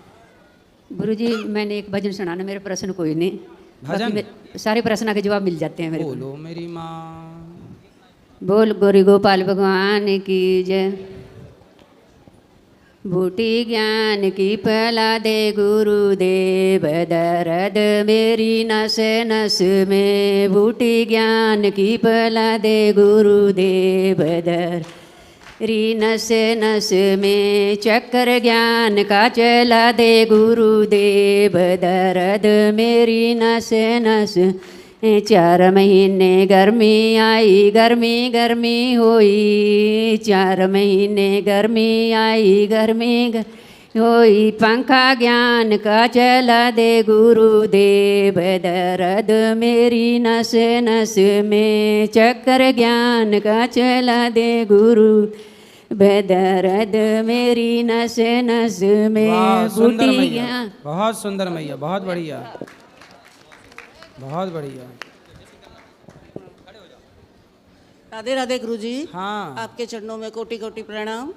गुरुजी मैंने एक भजन सुनाना, मेरे प्रश्न कोई नहीं, भजन? सारे प्रश्न के जवाब मिल जाते हैं मेरे को। बोलो मेरी माँ। बोल गौरी गोपाल भगवान की जय। बूटी ज्ञान की पला दे गुरुदेव, दर्द मेरी नस नस में। बूटी ज्ञान की पला दे गुरुदेव, दर्द री नस नस में। चक्कर ज्ञान का चला दे गुरुदेव, दर्द मेरी नस नस। 4 महीने गर्मी आई, गर्मी गर्मी हुई। 4 महीने गर्मी आई, गर्मी होई। पंखा ज्ञान का चला दे गुरुदेव, दर्द मेरी नस नस में। चक्कर ज्ञान का चला दे गुरु, दर्द मेरी नस नस में। बूटी ज्ञान। बहुत सुंदर मैया, बहुत बढ़िया, बहुत बढ़िया। राधे राधे गुरुजी। हाँ आपके चरणों में कोटि कोटि प्रणाम।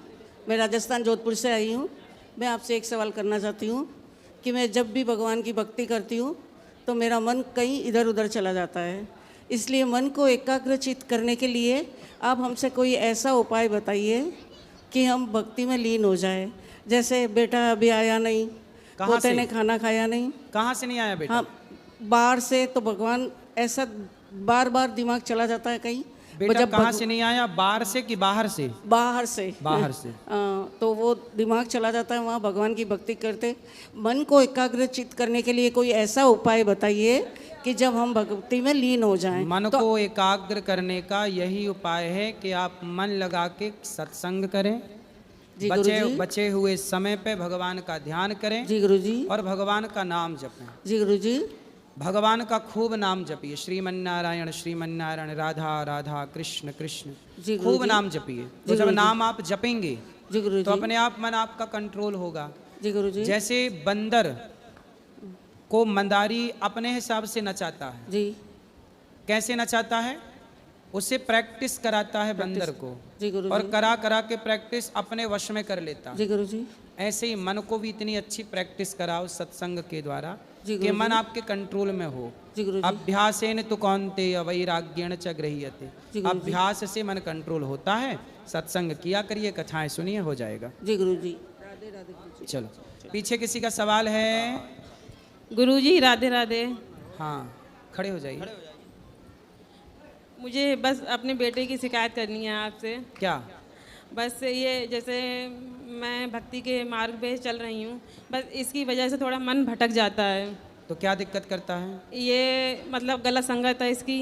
मैं राजस्थान जोधपुर से आई हूँ। मैं आपसे एक सवाल करना चाहती हूँ कि मैं जब भी भगवान की भक्ति करती हूँ तो मेरा मन कहीं इधर उधर चला जाता है। इसलिए मन को एकाग्रचित करने के लिए आप हमसे कोई ऐसा उपाय बताइए कि हम भक्ति में लीन हो जाए। जैसे बेटा अभी आया नहीं, पोते ने खाना खाया नहीं। कहाँ से नहीं आया बेटा? हाँ, बाहर से। तो भगवान ऐसा बार बार दिमाग चला जाता है कहीं। बेटा कहाँ से नहीं आया, बाहर से कि बाहर से? बाहर से। बाहर से। तो वो दिमाग चला जाता है, वहाँ भगवान की भक्ति करते। मन को एकाग्रचित करने के लिए कोई ऐसा उपाय बताइए कि जब हम भक्ति में लीन हो जाएं। मन को एकाग्र करने का यही उपाय है कि आप मन लगा के सत्संग करें। जी गुरुजी। बचे हुए समय पे भगवान का ध्यान करें। जी गुरुजी। और भगवान का नाम जपें। जी गुरुजी। भगवान का खूब नाम जपिए। श्रीमन्नारायण श्रीमन्नारायण, राधा राधा, कृष्ण कृष्ण। जी खूब नाम जपिए। तो जब नाम आप जपेंगे जी गुरुजी, तो अपने आप मन आपका कंट्रोल होगा। जी गुरुजी। जैसे बंदर को मंदारी अपने हिसाब से नचाता है, जी। कैसे नचाता है? उसे प्रैक्टिस कराता है बंदर को, जी गुरुजी। और करा करा के प्रैक्टिस अपने वश में कर लेता है। जी गुरुजी। ऐसे ही मन को भी इतनी अच्छी प्रैक्टिस कराओ सत्संग के द्वारा जी कि मन आपके कंट्रोल में हो। जी गुरुजी। अभ्यासेन तु कौन्तेय वैराग्येण च गृह्यते। जी गुरुजी। अभ्यास से मन कंट्रोल होता है। सत्संग किया करिए, कथाएं सुनिए, हो जाएगा। जी गुरुजी। चलो, पीछे किसी का सवाल है? गुरुजी राधे राधे। हाँ, खड़े हो जाइए। मुझे बस अपने बेटे की शिकायत करनी है आपसे। क्या? बस ये जैसे मैं भक्ति के मार्ग पे चल रही हूँ, बस इसकी वजह से थोड़ा मन भटक जाता है। तो क्या दिक्कत करता है? ये मतलब गलत संगत है इसकी,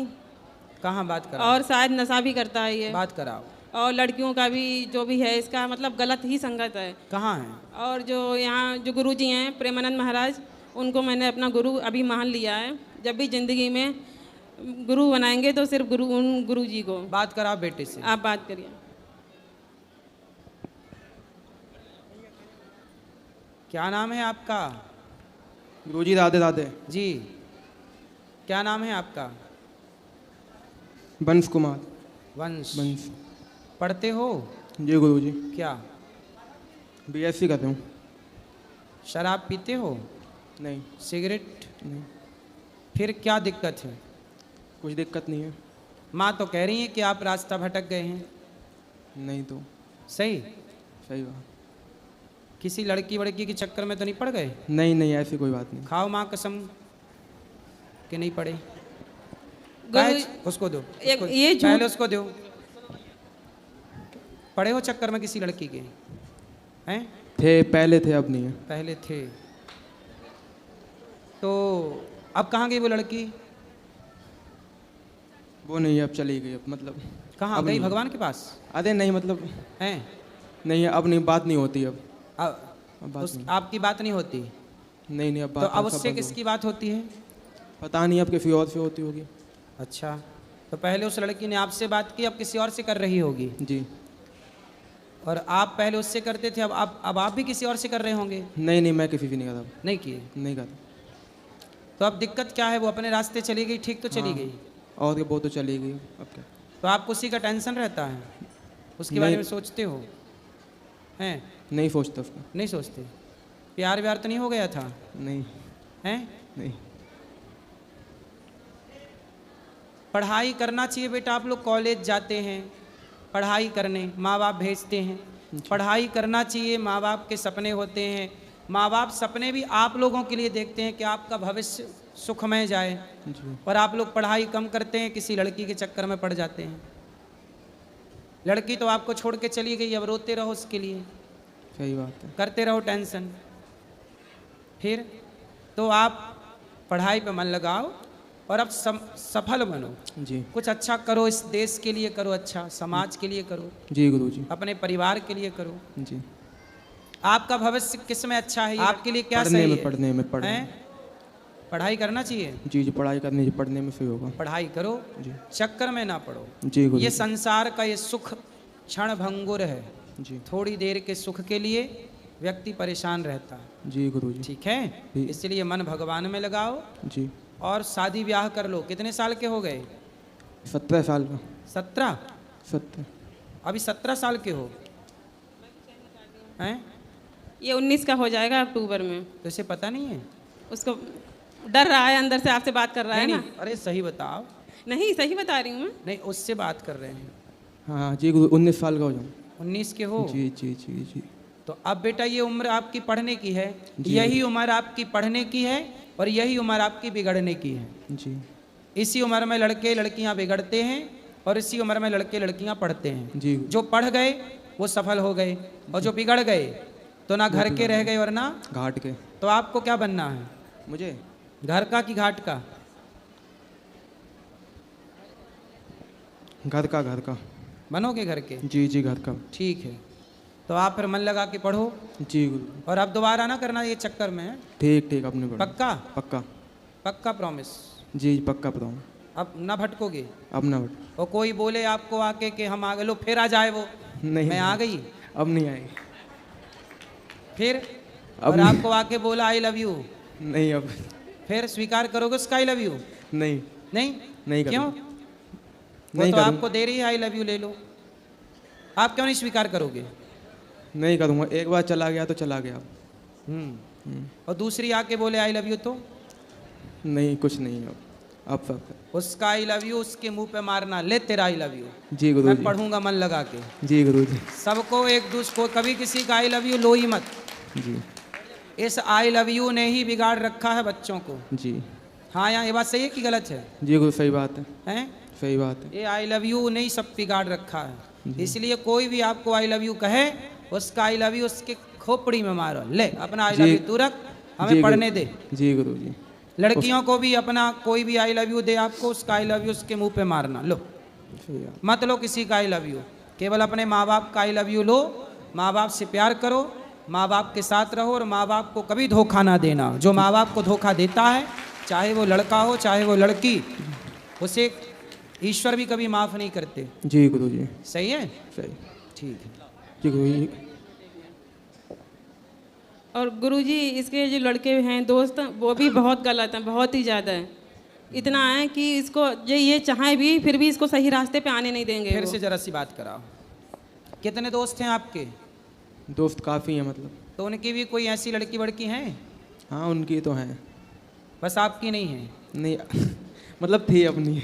कहाँ बात कराओ? और शायद नशा भी करता है ये, बात कराओ। और लड़कियों का भी जो भी है इसका मतलब गलत ही संगत है। कहाँ है? और जो यहाँ जो गुरुजी हैं प्रेमानंद महाराज, उनको मैंने अपना गुरु अभी मान लिया है। जब भी जिंदगी में गुरु बनाएंगे तो सिर्फ उन गुरु जी को। बात कराओ बेटे से। आप बात करिए। क्या नाम है आपका? गुरुजी राधे राधे। जी, क्या नाम है आपका? वंश कुमार। वंश। वंश। पढ़ते हो? जी गुरुजी। क्या? बीएससी करते हूँ। शराब पीते हो? नहीं। सिगरेट? नहीं। फिर क्या दिक्कत है? कुछ दिक्कत नहीं है। माँ तो कह रही है कि आप रास्ता भटक गए हैं। नहीं तो सही? सही बात। किसी लड़की वड़की के चक्कर में तो नहीं पड़ गए? नहीं नहीं, ऐसी कोई बात नहीं। खाओ माँ कसम कि नहीं पड़े। उसको दो, ये पहले उसको दो। पड़े हो चक्कर में किसी लड़की के? हैं? थे, पहले थे, अब नहीं है। पहले थे। तो अब कहाँ गई वो लड़की? वो नहीं, अब चली गई। अब मतलब कहाँ अब गई? नहीं। भगवान के पास? अरे नहीं, मतलब हैं? नहीं, अब नहीं, बात नहीं होती अब बात नहीं। आपकी बात नहीं होती? नहीं नहीं, अब तो बात अब सब उससे बंद हो किसकी बात होती है? गई। पता नहीं, अब किसी और से होती होगी। अच्छा, तो पहले उस लड़की ने आपसे बात की, अब किसी और से कर रही होगी। जी। और आप पहले उससे करते थे, अब आप भी किसी और से कर रहे होंगे। नहीं नहीं, मैं किसी से नहीं करता। नहीं किए? नहीं करता। तो अब दिक्कत क्या है? वो अपने रास्ते चली गई, ठीक तो चली हाँ। गई, और वो तो चली गई, अब क्या। तो आपको उसी का टेंशन रहता है? उसके बारे में सोचते हो? हैं? नहीं सोचता उसका। नहीं सोचते? प्यार व्यार तो नहीं हो गया था? नहीं। हैं? नहीं। पढ़ाई करना चाहिए बेटा। आप लोग कॉलेज जाते हैं पढ़ाई करने, माँ बाप भेजते हैं, पढ़ाई करना चाहिए। माँ बाप के सपने होते हैं, माँ बाप सपने भी आप लोगों के लिए देखते हैं कि आपका भविष्य सुखमय जाए। जी। और आप लोग पढ़ाई कम करते हैं, किसी लड़की के चक्कर में पड़ जाते हैं। लड़की तो आपको छोड़ के चली गई, अब रोते रहो उसके लिए, सही बात है। करते रहो टेंशन। फिर तो आप पढ़ाई पे मन लगाओ और अब सफल बनो। जी। कुछ अच्छा करो, इस देश के लिए करो, अच्छा समाज के लिए करो, जी गुरुजी। अपने परिवार के लिए करो। जी। आपका भविष्य किस में अच्छा है? आपके लिए क्या पढ़ने सही में, है? पढ़ने में, पढ़ने में। हैं? पढ़ाई करना चाहिए। जी जी, पढ़ाई करनी चाहिए, पढ़ने में सही होगा। पढ़ाई करो, जी। चक्कर में ना पड़ो। जी गुरुजी। ये संसार का ये सुख क्षण भंगुर है। जी। थोड़ी देर के सुख के लिए व्यक्ति परेशान रहता है। जी गुरुजी। ठीक है, जी। इसलिए मन भगवान में लगाओ जी। और शादी ब्याह कर लो। कितने साल के हो गए? 17 साल का। 17? 17। अभी 17 साल के हो हैं? ये 19 का हो जाएगा अक्टूबर में। तो इसे पता नहीं है? उसको डर रहा है, अंदर से आपसे बात कर रहा है नहीं, ना। नहीं, अरे सही बताओ। नहीं, सही बता रही हूँ मैं। नहीं, उससे बात कर रहे हैं। हाँ जी गुरु, 19 साल का हो जाऊँ। 19 के हो? जी जी जी जी। तो अब बेटा ये उम्र आपकी पढ़ने की है, जी। यही उम्र आपकी पढ़ने की है और यही उम्र आपकी बिगड़ने की है। जी। इसी उम्र में लड़के लड़कियां बिगड़ते हैं और इसी उम्र में लड़के लड़कियां पढ़ते हैं। जी। जो पढ़ गए वो सफल हो गए और जो बिगड़ गए तो ना घर के रह गए और ना घाट के। तो आपको क्या बनना है? मुझे घर का कि घाट का? घर का। घर का बनोगे घर के? जी जी, घर का। ठीक है, तो आप फिर मन लगा के पढ़ो जी गुरु। और अब दोबारा ना करना ये चक्कर में। ठीक ठीक, अपने पढ़ो। पक्का? पक्का। पक्का प्रॉमिस? जी पक्का बताऊँ। अब ना भटकोगे? अब ना बट। और कोई बोले आपको आके कि हम आ गए, लो फिर आ जाए वो नहीं, मैं आ गई, अब नहीं आएगी। फिर अब और नहीं। आपको आके बोला आई लव यू, नहीं अब। फिर स्वीकार करोगे उसका आई लव यू? नहीं। नहीं? नहीं क्यों? करूँगा। वो नहीं तो करूँगा। आपको दे रही है आई लव यू ले लो, आप क्यों नहीं स्वीकार करोगे? नहीं करूँगा, एक बार चला गया तो चला गया। और दूसरी आके बोले आई लव यू तो नहीं, कुछ नहीं अब सब। उसका आई लव यू उसके मुंह पे मारना, ले तेरा आई लव यू, जी गुरु मैं जी। पढ़ूंगा मन लगा के। जी गुरु जी। सबको एक दूसरे को कभी किसी का आई लव यू लो ही मत। जी इस आई लव यू ने ही बिगाड़ रखा है बच्चों को। जी। हाँ, यहाँ ये बात सही है कि गलत है? जी गुरु, सही बात है, हैं? सही बात है। ये आई लव यू ने ही सब बिगाड़ रखा है। इसलिए कोई भी आपको आई लव यू कहे, उसका आई लव यू उसके खोपड़ी में मारो, ले अपना आई लव यू तू रख, हमें पढ़ने दे। जी गुरु जी। लड़कियों को भी अपना कोई भी आई लव यू दे आपको, उसका आई लव यू उसके मुंह पे मारना, लो मत लो किसी का आई लव यू, केवल अपने माँ बाप का आई लव यू लो। माँ बाप से प्यार करो, माँ बाप के साथ रहो, और माँ बाप को कभी धोखा ना देना। जो माँ बाप को धोखा देता है, चाहे वो लड़का हो चाहे वो लड़की, उसे ईश्वर भी कभी माफ़ नहीं करते। जी गुरु जी। सही है? सही। ठीक है जी गुरु जी। और गुरुजी इसके जो लड़के हैं दोस्त, वो भी बहुत गलत हैं, बहुत ही ज़्यादा है। इतना है कि इसको ये चाहे भी फिर भी इसको सही रास्ते पे आने नहीं देंगे। फिर वो। से जरा सी बात कराओ, कितने दोस्त हैं आपके? दोस्त काफ़ी हैं मतलब। तो उनकी भी कोई ऐसी लड़की वड़की हैं? हाँ उनकी तो हैं। बस आपकी नहीं है? नहीं मतलब थी अपनी।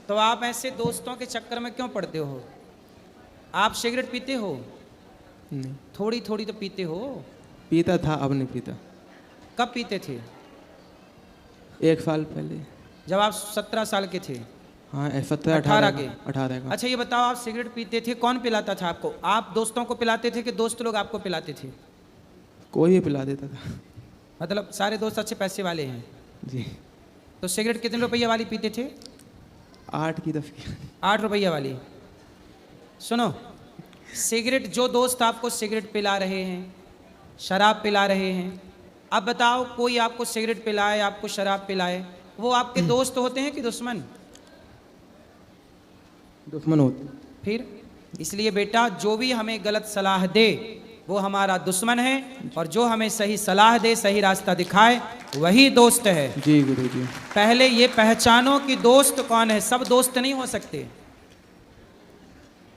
तो आप ऐसे दोस्तों के चक्कर में क्यों पड़ते हो? आप सिगरेट पीते हो? नहीं। थोड़ी थोड़ी तो पीते हो। पीता था, अब नहीं पीता। कब पीते थे? 1 साल पहले। जब आप 17 साल के थे? हाँ 17 18 के। 18 का। अच्छा ये बताओ, आप सिगरेट पीते थे, कौन पिलाता था आपको? आप दोस्तों को पिलाते थे कि दोस्त लोग आपको पिलाते थे? कोई भी पिला देता था। मतलब सारे दोस्त अच्छे पैसे वाले हैं? जी। तो सिगरेट कितने रुपये वाली पीते थे? 8 की 10 की। 8 रुपये वाली। सुनो, सिगरेट जो दोस्त आपको सिगरेट पिला रहे हैं, शराब पिला रहे हैं, अब बताओ कोई आपको सिगरेट पिलाए, आपको शराब पिलाए, वो आपके दोस्त होते हैं कि दुश्मन? दुश्मन होते। फिर इसलिए बेटा, जो भी हमें गलत सलाह दे वो हमारा दुश्मन है, और जो हमें सही सलाह दे, सही रास्ता दिखाए, वही दोस्त है। जी गुरु जी। पहले ये पहचानो कि दोस्त कौन है। सब दोस्त नहीं हो सकते।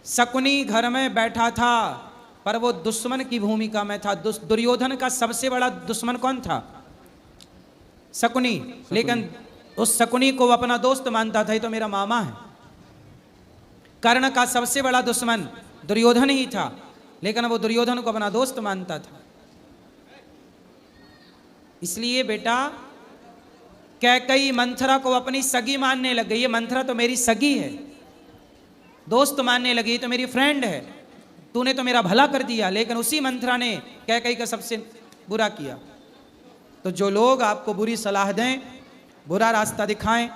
शकुनी घर में बैठा था, पर वो दुश्मन की भूमिका में था। दुर्योधन का सबसे बड़ा दुश्मन कौन था? शकुनी। लेकिन उस शकुनी को वो अपना दोस्त मानता था, ये तो मेरा मामा है। कर्ण का सबसे बड़ा दुश्मन दुर्योधन ही था, लेकिन वो दुर्योधन को अपना दोस्त मानता था। इसलिए बेटा, कैकई मंथरा को अपनी सगी मानने लग गई। ये मंथरा तो मेरी सगी है, दोस्त मानने लगी, तो मेरी फ्रेंड है, तूने तो मेरा भला कर दिया। लेकिन उसी मंथरा ने कैकई का सबसे बुरा किया। तो जो लोग आपको बुरी सलाह दें, बुरा रास्ता दिखाएं,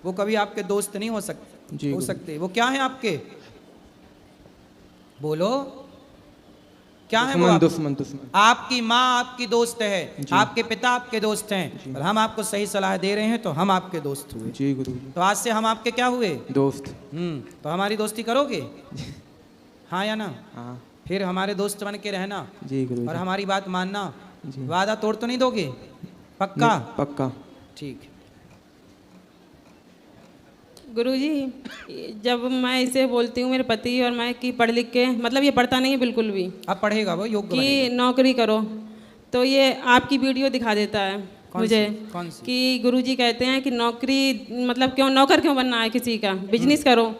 वो कभी आपके दोस्त नहीं हो सकते। वो क्या है आपके? बोलो, क्या है वो? दुश्मन। दुश्मन। आपकी माँ आपकी दोस्त है, आपके पिता आपके दोस्त हैं, और हम आपको सही सलाह दे रहे हैं तो हम आपके दोस्त हुए। जी गुरु जी। तो आज से हम आपके क्या हुए? दोस्त। तो हमारी दोस्ती करोगे? हाँ या ना? हाँ। फिर हमारे दोस्त बन के रहना। जी गुरु जी। और हमारी बात मानना। वादा तोड़ तो नहीं दोगे? पक्का? पक्का। ठीक है। गुरुजी, जब मैं इसे बोलती हूँ मेरे पति और मैं कि पढ़ लिख के, मतलब ये पढ़ता नहीं है बिल्कुल भी, अब पढ़ेगा वो, योग्य कि नौकरी करो, तो ये आपकी वीडियो दिखा देता है मुझे कौन सी? कि गुरुजी कहते हैं कि नौकरी मतलब क्यों, नौकर क्यों बनना है किसी का, बिजनेस करो।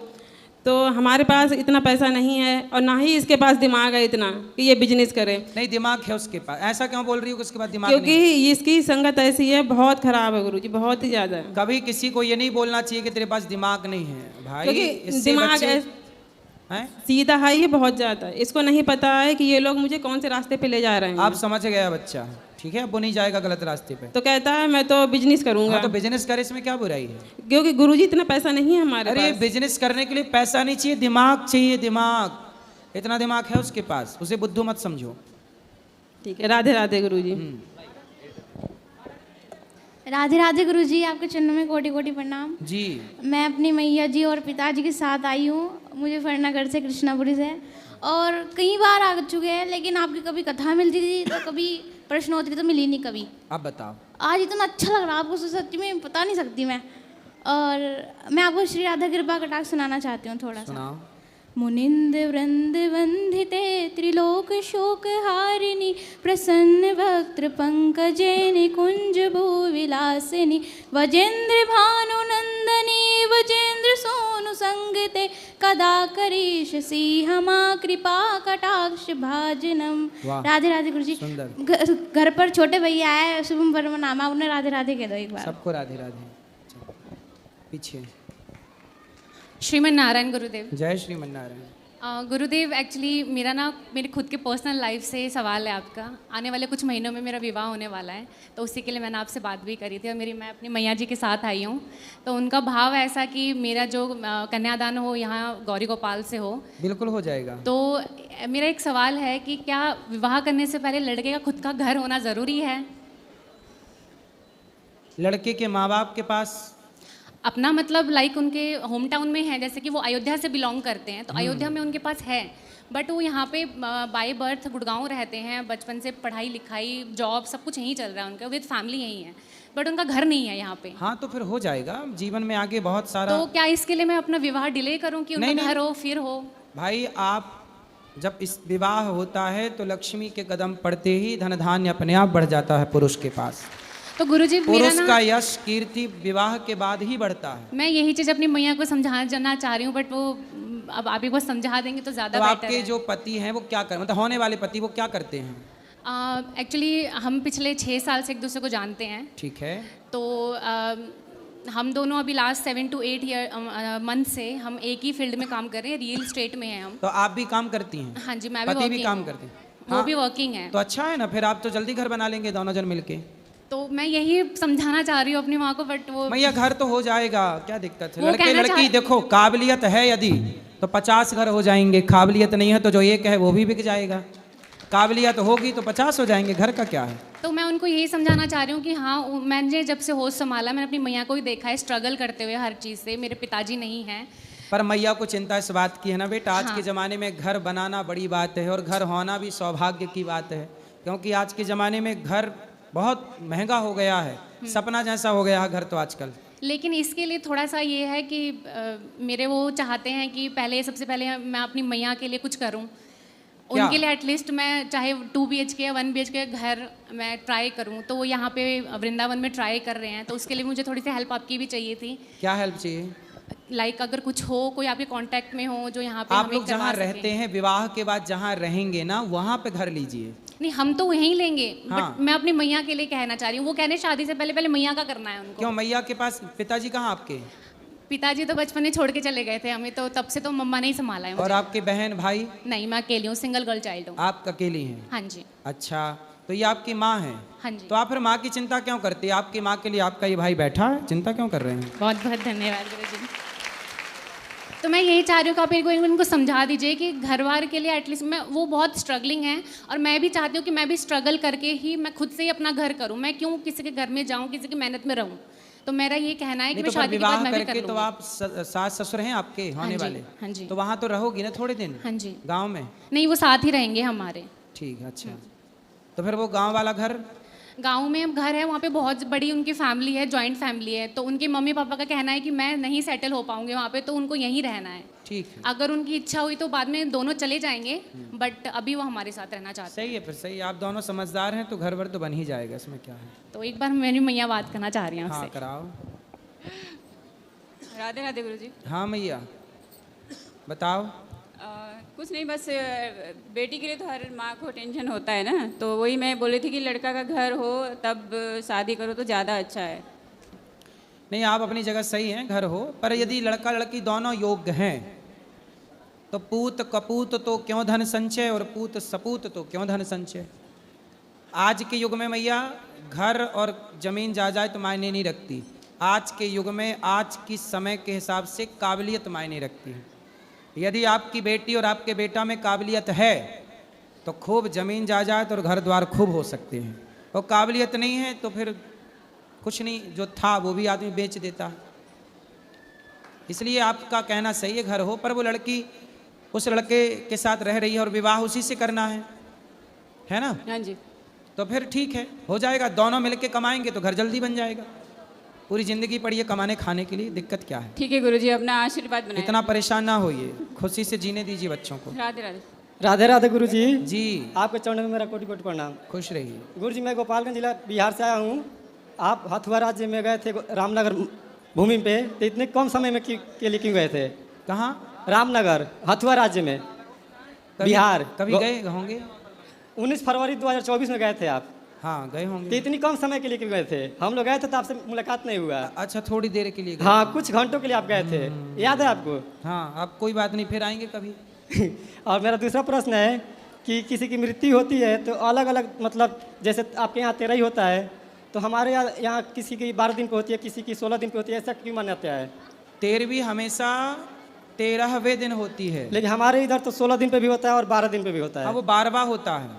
तो हमारे पास इतना पैसा नहीं है और ना ही इसके पास दिमाग है इतना कि ये बिजनेस करे। नहीं, दिमाग है उसके पास। ऐसा क्यों बोल रही हो कि उसके पास दिमाग क्योंकि नहीं? इसकी संगत ऐसी है, बहुत खराब है गुरुजी, बहुत ही ज़्यादा है। कभी किसी को ये नहीं बोलना चाहिए कि तेरे पास दिमाग नहीं है भाई। क्योंकि दिमाग हैं? सीधा है ये, बहुत ज़्यादा। इसको नहीं पता है कि ये लोग मुझे कौन से रास्ते पे ले जा रहे हैं। आप समझ गया बच्चा, ठीक है, अब वो नहीं जाएगा गलत रास्ते पे। तो कहता है मैं तो बिजनेस करूंगा। हाँ, तो बिजनेस करे, इसमें क्या बुराई है? क्योंकि गुरुजी इतना पैसा नहीं है हमारे पास। अरे बिजनेस करने के लिए पैसा नहीं चाहिए, दिमाग चाहिए, दिमाग। इतना दिमाग है उसके पास, उसे बुद्धू मत समझो। ठीक है, राधे राधे गुरुजी। राधे राधे गुरुजी, आपके चरणों में कोटि कोटि प्रणाम जी। मैं अपनी मैया जी और पिताजी के साथ आई हूँ। मुझे फरनागढ़ से, कृष्णापुरी से, और कई बार आ चुके हैं, लेकिन आपकी कभी कथा मिलती थी तो कभी प्रश्नोत्तरी तो मिली नहीं कभी। अब बताओ। आज इतना अच्छा लग रहा है आपको, सच्ची में बता नहीं सकती मैं। और मैं आपको श्री राधा कृपा कटाक्ष सुनाना चाहती हूँ थोड़ा सा। सुनाओ। मुनिंद वृंद वंदिते त्रिलोक शोक हारिणी प्रसन्न वक्त्र पंकजे निकुंज भूविलासिनी वजेंद्र भानु नंदनी वजेंद्र सोनु संगते कदा करीश सी हमा कृपा कटाक्ष भाजनम। वाह। राधे राधे गुरु जी। सुंदर। घर पर छोटे भैया है शुभम वर्मा नाम है, उन्हें राधे राधे कह दो एक बार। सबको राधे राधे। पीछे। श्रीमन नारायण गुरुदेव। जय श्रीमन नारायण। गुरुदेव, एक्चुअली मेरे खुद के पर्सनल लाइफ से सवाल है आपका। आने वाले कुछ महीनों में मेरा विवाह होने वाला है, तो उसी के लिए मैंने आपसे बात भी करी थी और मैं अपनी मैया जी के साथ आई हूँ। तो उनका भाव ऐसा कि मेरा जो कन्यादान हो यहाँ गौरी गोपाल से हो। बिल्कुल हो जाएगा। तो मेरा एक सवाल है कि क्या विवाह करने से पहले लड़के का खुद का घर होना ज़रूरी है? लड़के के माँ बाप के पास अपना मतलब लाइक उनके होम टाउन में है, जैसे कि वो अयोध्या से बिलोंग करते हैं, तो अयोध्या में उनके पास है, बट वो यहाँ पे बाय बर्थ गुड़गांव रहते हैं। बचपन से पढ़ाई लिखाई जॉब सब कुछ यहीं चल रहा है उनका, विद फैमिली यहीं है, बट उनका घर नहीं है यहाँ पे। हाँ, तो फिर हो जाएगा जीवन में आगे बहुत सारा। तो क्या इसके लिए मैं अपना विवाह डिले करूँ कि उनका घर हो फिर हो? भाई, आप जब इस विवाह होता है तो लक्ष्मी के कदम पड़ते ही धन धान्य अपने आप बढ़ जाता है पुरुष के पास। तो गुरुजी, पुरुष का यश कीर्ति विवाह के बाद ही बढ़ता है। मैं यही चीज़ अपनी मैया को समझाना चाह रही हूँ, बट वो अब आप एक बार समझा देंगे तो ज़्यादा तो बेटर आपके है। जो पति हैं वो क्या कर, मतलब होने वाले पति वो क्या करते हैं? एक्चुअली हम पिछले 6 साल से एक दूसरे को जानते हैं। ठीक है। तो हम दोनों अभी लास्ट 7 to 8 मंथ से हम एक ही फील्ड में काम कर रहे हैं, रियल एस्टेट में हैं हम। तो आप भी काम करती हैं? हाँ जी, मैं पति भी काम करते हैं? वो भी वर्किंग है। तो अच्छा है ना, फिर आप तो जल्दी घर बना लेंगे दोनों जन मिलके। तो मैं यही समझाना चाह रही हूँ अपनी माँ को, बट वो भैया घर तो हो जाएगा, क्या दिक्कत है? लड़के लड़की देखो, काबिलियत है यदि तो 50 घर हो जाएंगे, काबिलियत नहीं है तो जो एक है वो भी बिक जाएगा। काबिलियत होगी तो 50 हो जाएंगे, घर का क्या है? तो मैं उनको यही समझाना चाह रही हूँ कि हाँ, मैंने जब से होश संभाला मैंने अपनी मैया को ही देखा है स्ट्रगल करते हुए हर चीज़ से। मेरे पिताजी नहीं हैं, पर मैया को चिंता इस बात की है ना बेटा, आज के ज़माने में घर बनाना बड़ी बात है और घर होना भी सौभाग्य की बात है, क्योंकि आज के ज़माने में घर बहुत महंगा हो गया है, सपना जैसा हो गया है घर तो आजकल। लेकिन इसके लिए थोड़ा सा ये है कि मेरे वो चाहते हैं कि सबसे पहले मैं अपनी मैया के लिए कुछ करूं। उनके लिए एटलीस्ट मैं चाहे 2 BHK या 1 BHK घर मैं ट्राई करूं। तो वो यहाँ पे वृंदावन में ट्राई कर रहे हैं, तो उसके लिए मुझे थोड़ी सी हेल्प आपकी भी चाहिए थी। क्या हेल्प चाहिए? लाइक अगर कुछ हो, कोई आपके कांटेक्ट में हो जो यहाँ पे आप लोग जहाँ रहते हैं, विवाह के बाद जहाँ रहेंगे ना वहाँ पे घर लीजिए। नहीं, हम तो वहीं लेंगे। हाँ। बट मैं अपनी मैया के लिए कहना चाह रही हूँ। वो कहने शादी से पहले मैया का करना है उनको। क्यों, मैया के पास पिताजी कहाँ आपके? पिताजी तो बचपन में छोड़ के चले गए थे हमें, तो तब से तो मम्मा ने ही संभाला है मुझे। और आपके बहन भाई? नहीं, मैं अकेली हूँ, सिंगल गर्ल चाइल्ड हूँ। आप अकेली हैं? हाँ जी। अच्छा, तो ये आपकी माँ है? हाँ जी। तो आप फिर माँ की चिंता क्यों करती है? आपकी माँ के लिए आपका ये भाई बैठा है, चिंता क्यों कर रहे हैं? बहुत बहुत धन्यवाद गुरुजी। तो मैं यही चाह रही हूँ कि आप इनको समझा दीजिए कि घरवार के लिए एटलीस्ट वो बहुत स्ट्रगलिंग है, और मैं भी चाहती हूँ कि मैं भी स्ट्रगल करके ही मैं खुद से ही अपना घर करूँ। मैं क्यों किसी के घर में जाऊँ, किसी की मेहनत में रहूँ? तो मेरा ये कहना है कि मैं शादी के बाद मैं भी कर लूँगी। तो आप सास ससुर हैं आपके होने वाले? हाँ जी। तो वहाँ तो रहोगी ना थोड़े दिन? हाँ जी। गाँव में? नहीं, वो साथ ही रहेंगे हमारे। ठीक है, अच्छा। तो फिर वो गाँव वाला घर? गांव में घर है, वहाँ पे बहुत बड़ी उनकी फैमिली है, जॉइंट फैमिली है। तो उनके मम्मी पापा का कहना है कि मैं नहीं सेटल हो पाऊंगी वहाँ पे, तो उनको यहीं रहना है। ठीक है। अगर उनकी इच्छा हुई तो बाद में दोनों चले जाएंगे, बट अभी वो हमारे साथ रहना चाहते हैं। सही है, फिर सही है। आप दोनों समझदार हैं तो घर भर तो बन ही जाएगा, इसमें क्या है। तो एक बार मेरी मैया बात करना चाह रही हैं आपसे। हाँ, कराओ। राधे राधे गुरुजी। हाँ मैया, बताओ। कुछ नहीं, बस बेटी के लिए तो हर माँ को टेंशन होता है ना, तो वही मैं बोली थी कि लड़का का घर हो तब शादी करो तो ज़्यादा अच्छा है। नहीं, आप अपनी जगह सही हैं, घर हो, पर यदि लड़का लड़की दोनों योग्य हैं तो पूत कपूत तो क्यों धन संचय और पूत सपूत तो क्यों धन संचय। आज के युग में मैया घर और जमीन जायदाद तो मायने नहीं रखती। आज के युग में, आज की समय के हिसाब से काबिलियत मायने रखती है। यदि आपकी बेटी और आपके बेटा में काबिलियत है तो खूब जमीन जायदाद और घर द्वार खूब हो सकते हैं, और काबिलियत नहीं है तो फिर कुछ नहीं, जो था वो भी आदमी बेच देता। इसलिए आपका कहना सही है, घर हो, पर वो लड़की उस लड़के के साथ रह रही है और विवाह उसी से करना है ना? हाँ जी। तो फिर ठीक है, हो जाएगा। दोनों मिलके कमाएंगे तो घर जल्दी बन जाएगा। पूरी जिंदगी पड़ी है कमाने खाने के लिए, दिक्कत क्या है? ठीक है गुरुजी, अपना आशीर्वाद बनाए। इतना परेशान ना होइए, खुशी से जीने दीजिए बच्चों को। राधे राधे। राधे राधे गुरुजी। जी आपके चरणों में मेरा कोटि कोटि प्रणाम। खुश रहिए। गुरुजी, मैं गोपालगंज जिला बिहार से आया हूँ। आप हथुआ राज्य में गए थे रामनगर भूमि पे, तो इतने कम समय में के लिए क्यों गए थे? कहाँ? रामनगर, हथुआ राज्य में, बिहार। कभी गए होंगे? 19 फरवरी 2024 में गए थे आप। हाँ गए होंगे। तो इतनी कम समय के लिए क्यों गए थे? हम लोग गए थे तो आपसे मुलाकात नहीं हुआ। अच्छा, थोड़ी देर के लिए गए? हाँ, कुछ घंटों के लिए आप गए थे, याद है आपको? हाँ, अब कोई बात नहीं, फिर आएंगे कभी। और मेरा दूसरा प्रश्न है कि किसी की मृत्यु होती है तो अलग अलग, मतलब जैसे आपके यहाँ 13 ही होता है, तो हमारे यहाँ किसी की 12 दिन पे होती है, किसी की 16 दिन पे होती है, ऐसा क्यों मान्यता है? 13वीं हमेशा 13वें दिन होती है, लेकिन हमारे इधर तो 16 दिन पे भी होता है और 12 दिन पे भी होता है। हाँ, वो 12वां होता है,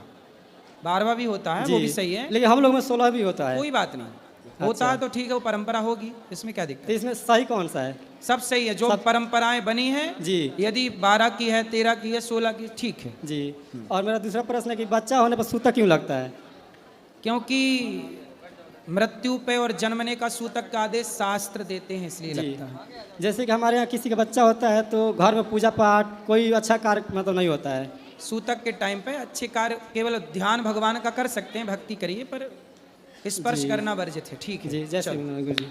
12वां भी होता है, वो भी सही है। लेकिन हम लोग में 16 भी होता है। कोई बात नहीं, होता है तो ठीक है, वो परंपरा होगी, इसमें क्या दिक्कत? तो इसमें सही कौन सा है? सब सही है, जो परंपराएं बनी हैं जी। यदि 12 की है, 13 की है, 16 की, ठीक है जी। और मेरा दूसरा प्रश्न है कि बच्चा होने पर सूतक क्यों लगता है? क्योंकि मृत्यु पे और जन्मने का सूतक का आदेश शास्त्र देते हैं, इसलिए लगता है। जैसे कि हमारे यहाँ किसी का बच्चा होता है तो घर में पूजा पाठ कोई अच्छा कार्य मतलब नहीं होता है। सूतक के टाइम पे अच्छे कार्य केवल ध्यान भगवान का कर सकते हैं, भक्ति करिए, पर स्पर्श करना वर्जित है। ठीक है जी, जय श्री राम गुरु जी।